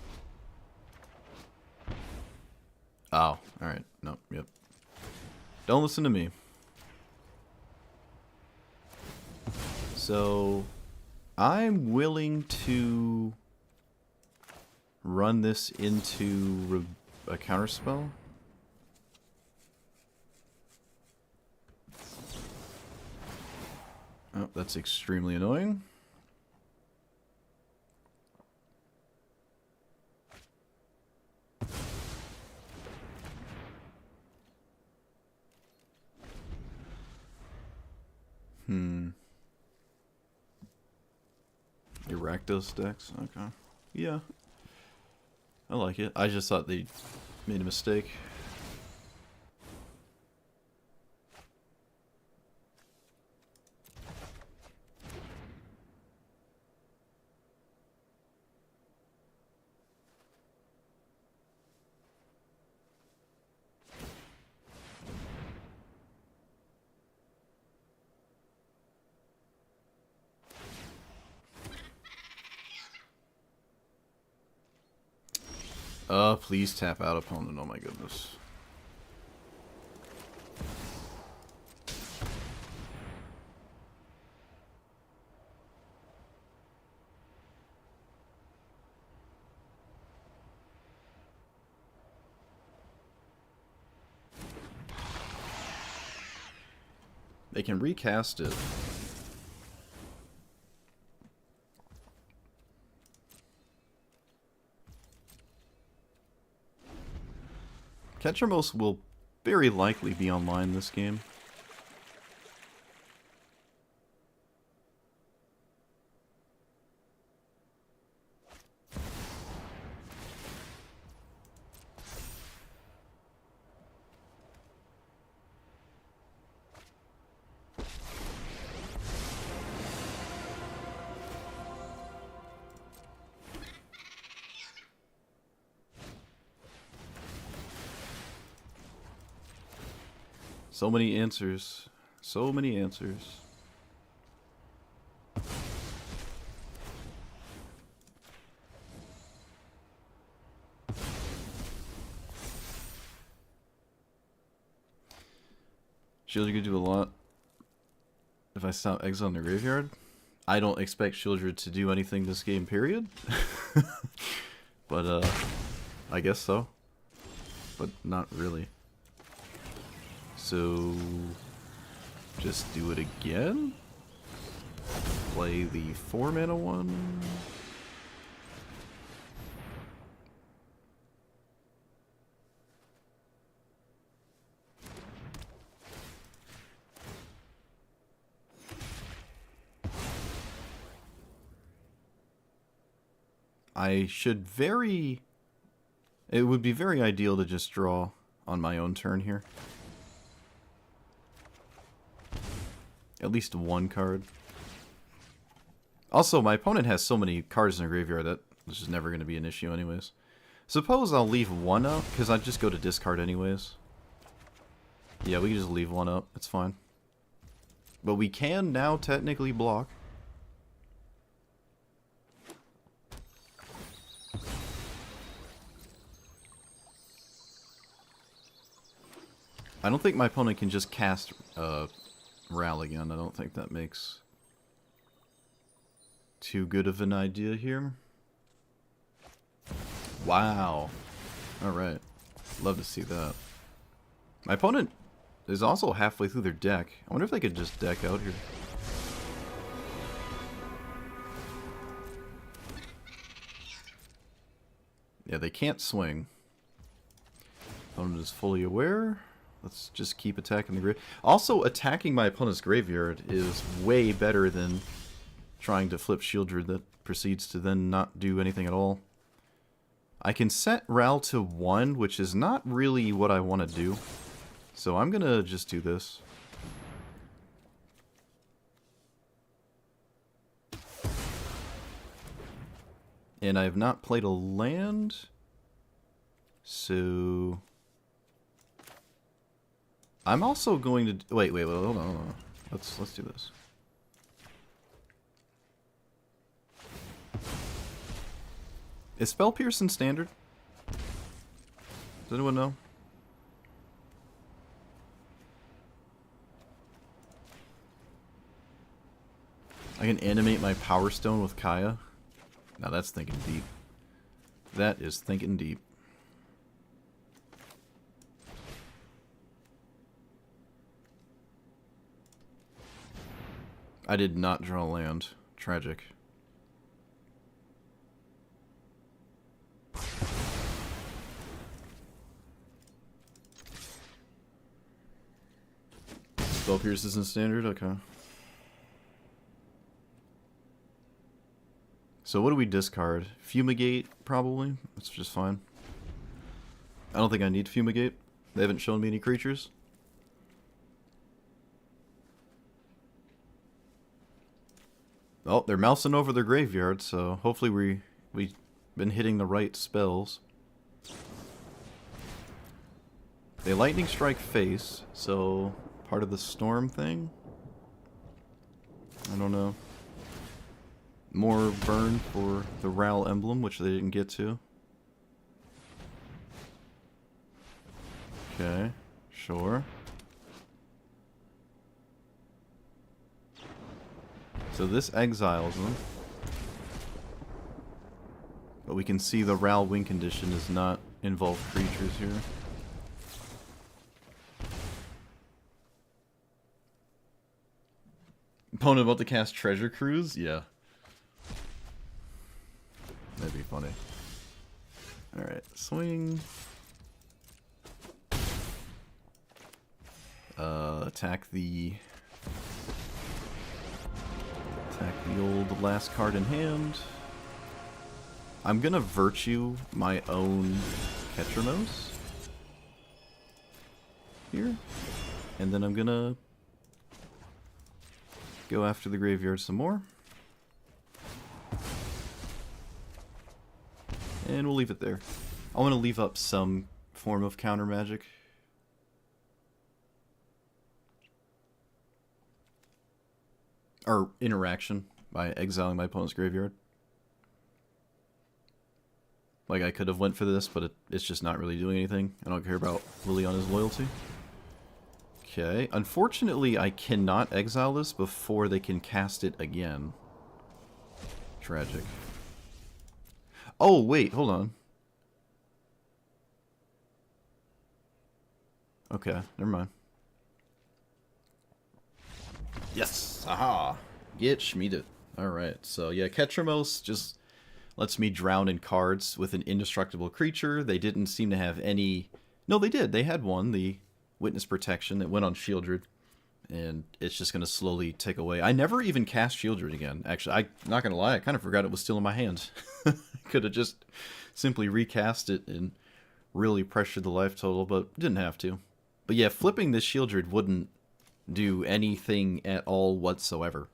Oh, alright. No, yep. Don't listen to me. So, I'm willing to run this into a counterspell. Oh, that's extremely annoying. Rakdos decks? Okay. Yeah. I like it. I just thought they made a mistake. Please tap out opponent. Oh my goodness. They can recast it. Ketchermos will very likely be online this game. So many answers. So many answers. Shieldred could do a lot if I stop exiling the graveyard. I don't expect Shieldred to do anything this game, period. But, I guess so. But not really. So, just do it again? Play the 4-mana one? It would be very ideal to just draw on my own turn here. At least one card. Also, my opponent has so many cards in the graveyard that this is never going to be an issue anyways. Suppose I'll leave one up, because I'd just go to discard anyways. Yeah, we can just leave one up. It's fine. But we can now technically block. I don't think my opponent can just cast Ral again. I don't think that makes too good of an idea here. Wow. Alright. Love to see that. My opponent is also halfway through their deck. I wonder if they could just deck out here. Yeah, they can't swing. Opponent is fully aware. Let's just keep attacking the graveyard. Also, attacking my opponent's graveyard is way better than trying to flip Shieldred that proceeds to then not do anything at all. I can set Ral to 1, which is not really what I want to do. So I'm going to just do this. And I have not played a land. So I'm also going to wait, hold on. Let's do this. Is Spell Pierce standard? Does anyone know? I can animate my Power Stone with Kaya. Now that's thinking deep. That is thinking deep. I did not draw land. Tragic. Spell Pierce isn't standard? Okay. So what do we discard? Fumigate, probably? That's just fine. I don't think I need Fumigate. They haven't shown me any creatures. Oh, they're mousing over their graveyard, so hopefully we've been hitting the right spells. They Lightning Strike face, so part of the storm thing? I don't know. More burn for the Ral emblem, which they didn't get to. Okay, sure. So this exiles them. But we can see the Ral win condition does not involve creatures here. Opponent about to cast Treasure Cruise? Yeah. That'd be funny. Alright, swing. Attack the old last card in hand. I'm gonna Virtue my own Ketramos here. And then I'm gonna go after the graveyard some more. And we'll leave it there. I want to leave up some form of counter magic. Or interaction by exiling my opponent's graveyard. Like, I could have went for this, but it's just not really doing anything. I don't care about Liliana's loyalty. Okay. Unfortunately, I cannot exile this before they can cast it again. Tragic. Oh, wait, hold on. Okay, never mind. Yes! Aha! Get schmieded. Alright, so yeah, Ketramos just lets me drown in cards with an indestructible creature. They didn't seem to have any... No, they did. They had one, the Witness Protection, that went on Shieldred. And it's just going to slowly take away. I never even cast Shieldred again. Actually, I'm not going to lie, I kind of forgot it was still in my hand. Could have just simply recast it and really pressured the life total, but didn't have to. But yeah, flipping this Shieldred wouldn't do anything at all whatsoever.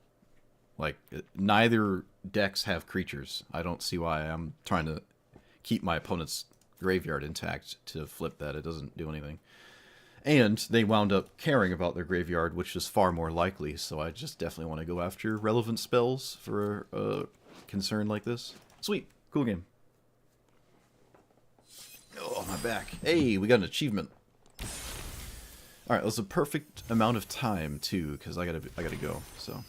Like, neither decks have creatures. I don't see why I'm trying to keep my opponent's graveyard intact to flip that. It doesn't do anything. And they wound up caring about their graveyard, which is far more likely, so I just definitely want to go after relevant spells for a concern like this. Sweet. Cool game. Oh, my back. Hey, we got an achievement. Alright, that was a perfect amount of time, too, because I gotta go, so...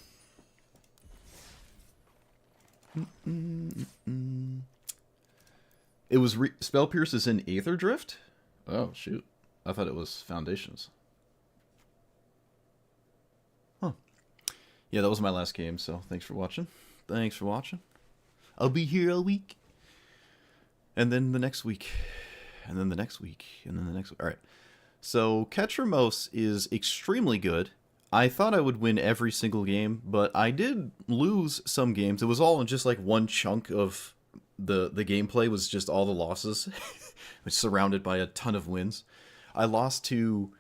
It was Spell Pierce is in Aetherdrift? Oh, shoot. I thought it was Foundations. Huh. Yeah, that was my last game, so thanks for watching. Thanks for watching. I'll be here all week. And then the next week. And then the next week. And then the next week. Alright. So, Ketramos is extremely good. I thought I would win every single game, but I did lose some games. It was all in just like one chunk of the gameplay was just all the losses, surrounded by a ton of wins. I lost to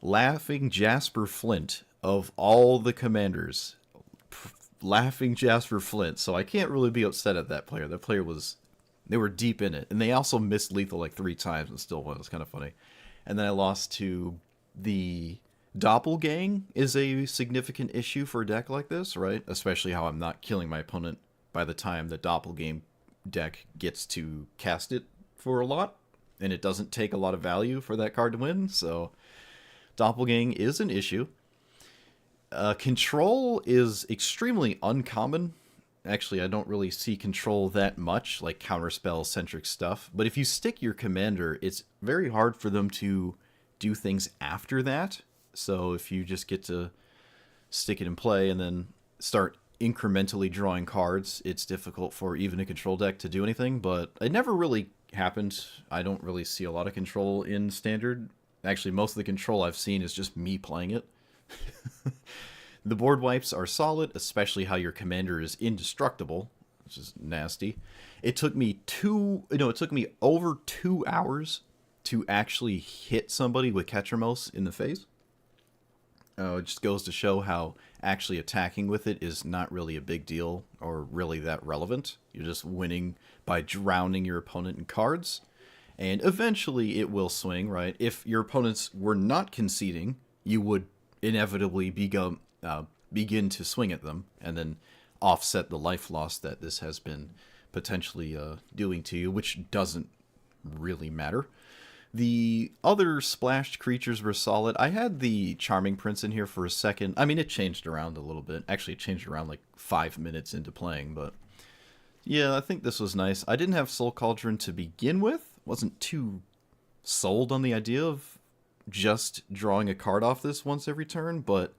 Laughing Jasper Flint of all the commanders. Laughing Jasper Flint, so I can't really be upset at that player. That player was... They were deep in it, and they also missed lethal like 3 times and still won. It was kind of funny. And then I lost to the... Doppelgang is a significant issue for a deck like this, right? Especially how I'm not killing my opponent by the time the Doppelgang deck gets to cast it for a lot. And it doesn't take a lot of value for that card to win, so Doppelgang is an issue. Control is extremely uncommon. Actually, I don't really see control that much, like counterspell-centric stuff. But if you stick your commander, it's very hard for them to do things after that. So if you just get to stick it in play and then start incrementally drawing cards, it's difficult for even a control deck to do anything. But it never really happened. I don't really see a lot of control in Standard. Actually, most of the control I've seen is just me playing it. The board wipes are solid, especially how your commander is indestructible, which is nasty. It took me over 2 hours to actually hit somebody with Ketramos in the face. It just goes to show how actually attacking with it is not really a big deal or really that relevant. You're just winning by drowning your opponent in cards. And eventually it will swing, right? If your opponents were not conceding, you would inevitably begin to swing at them and then offset the life loss that this has been potentially doing to you, which doesn't really matter. The other splashed creatures were solid. I had the Charming Prince in here for a second. I mean, it changed around a little bit. Actually, it changed around like 5 minutes into playing, but yeah, I think this was nice. I didn't have Soul Cauldron to begin with. Wasn't too sold on the idea of just drawing a card off this once every turn, but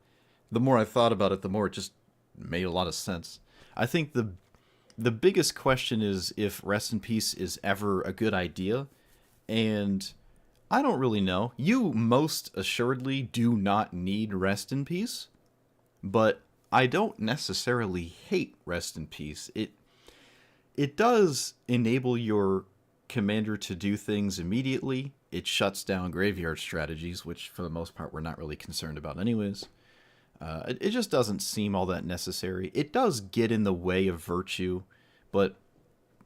the more I thought about it, the more it just made a lot of sense. I think the biggest question is if Rest in Peace is ever a good idea, and I don't really know. You most assuredly do not need Rest in Peace, but I don't necessarily hate Rest in Peace. It does enable your commander to do things immediately. It shuts down graveyard strategies, which for the most part we're not really concerned about anyways. It just doesn't seem all that necessary. It does get in the way of Virtue, but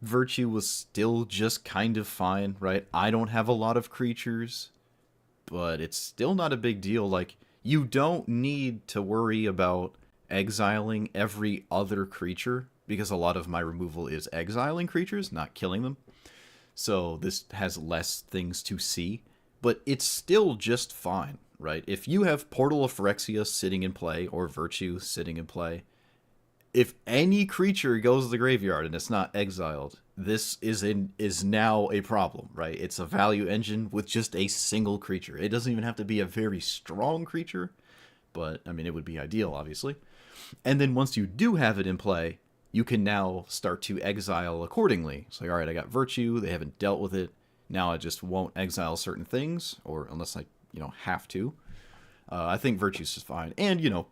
Virtue was still just kind of fine, right? I don't have a lot of creatures, but it's still not a big deal. Like, you don't need to worry about exiling every other creature, because a lot of my removal is exiling creatures, not killing them. So this has less things to see, but it's still just fine, right? If you have Portal of Phyrexia sitting in play, or Virtue sitting in play, if any creature goes to the graveyard and it's not exiled, this is now a problem, right? It's a value engine with just a single creature. It doesn't even have to be a very strong creature, but, I mean, it would be ideal, obviously. And then once you do have it in play, you can now start to exile accordingly. It's like, all right, I got Virtue, they haven't dealt with it, now I just won't exile certain things, or unless I, have to. I think Virtue's just fine. And,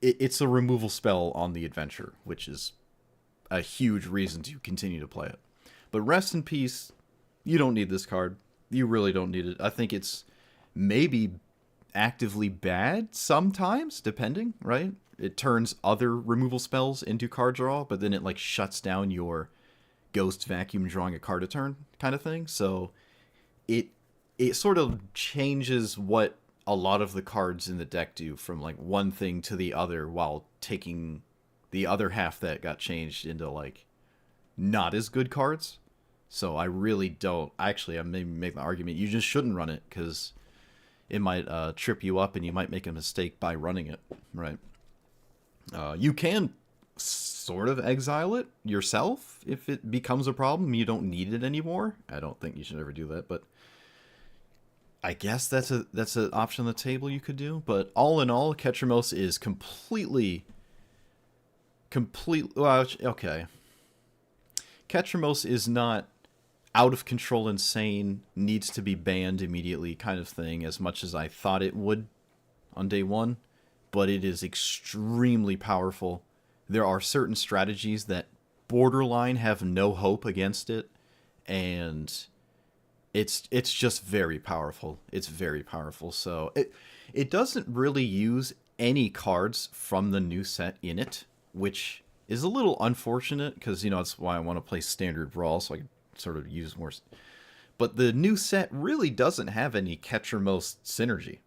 it's a removal spell on the adventure, which is a huge reason to continue to play it. But Rest in Peace, you don't need this card. You really don't need it. I think it's maybe actively bad sometimes, depending, right? it turns other removal spells into card draw, but then it like shuts down your ghost vacuum drawing a card a turn kind of thing. So it sort of changes what a lot of the cards in the deck do from like one thing to the other, while taking the other half that got changed into like not as good cards. So I really don't. Actually, I may make the argument you just shouldn't run it, because it might trip you up and you might make a mistake by running it, right? You can sort of exile it yourself if it becomes a problem. You don't need it anymore. I don't think you should ever do that, but I guess that's an option on the table you could do. But all in all, Ketramos is completely. Well, okay. Ketramos is not out of control insane, needs to be banned immediately kind of thing, as much as I thought it would on day one, but it is extremely powerful. There are certain strategies that borderline have no hope against it, and it's just very powerful. It's very powerful. So it doesn't really use any cards from the new set in it, which is a little unfortunate, because, you know, that's why I want to play Standard Brawl, so I can sort of use more. But the new set really doesn't have any Ketramos synergy,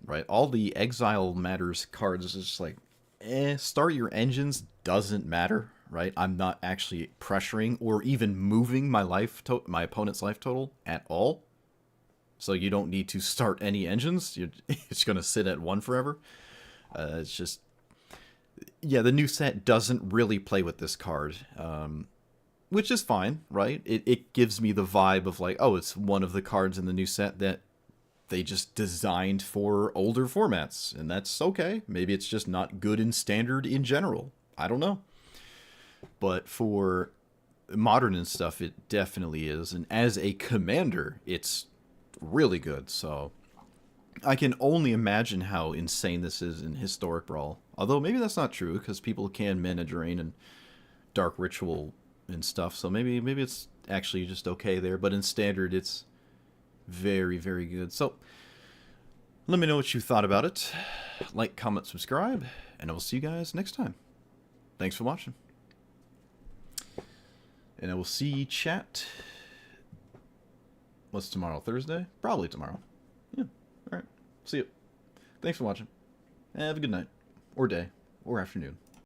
right? All the Exile Matters cards is just like, start your engines doesn't matter, right? I'm not actually pressuring or even moving my my opponent's life total at all. So you don't need to start any engines. It's going to sit at 1 forever. It's just, yeah, the new set doesn't really play with this card. Which is fine, right? It gives me the vibe of like, oh, it's one of the cards in the new set that they just designed for older formats, and that's okay. Maybe it's just not good in Standard in general. I don't know. But for Modern and stuff, it definitely is. And as a commander, it's really good. So I can only imagine how insane this is in Historic Brawl. Although maybe that's not true, because people can Mana Drain and Dark Ritual and stuff, so maybe it's actually just okay there. But in Standard, it's very, very good. So let me know what you thought about it. Like, comment, subscribe, and I will see you guys next time. Thanks for watching, and I will see chat. What's tomorrow? Thursday? Probably tomorrow. Yeah. All right. See you. Thanks for watching. Have a good night, or day, or afternoon.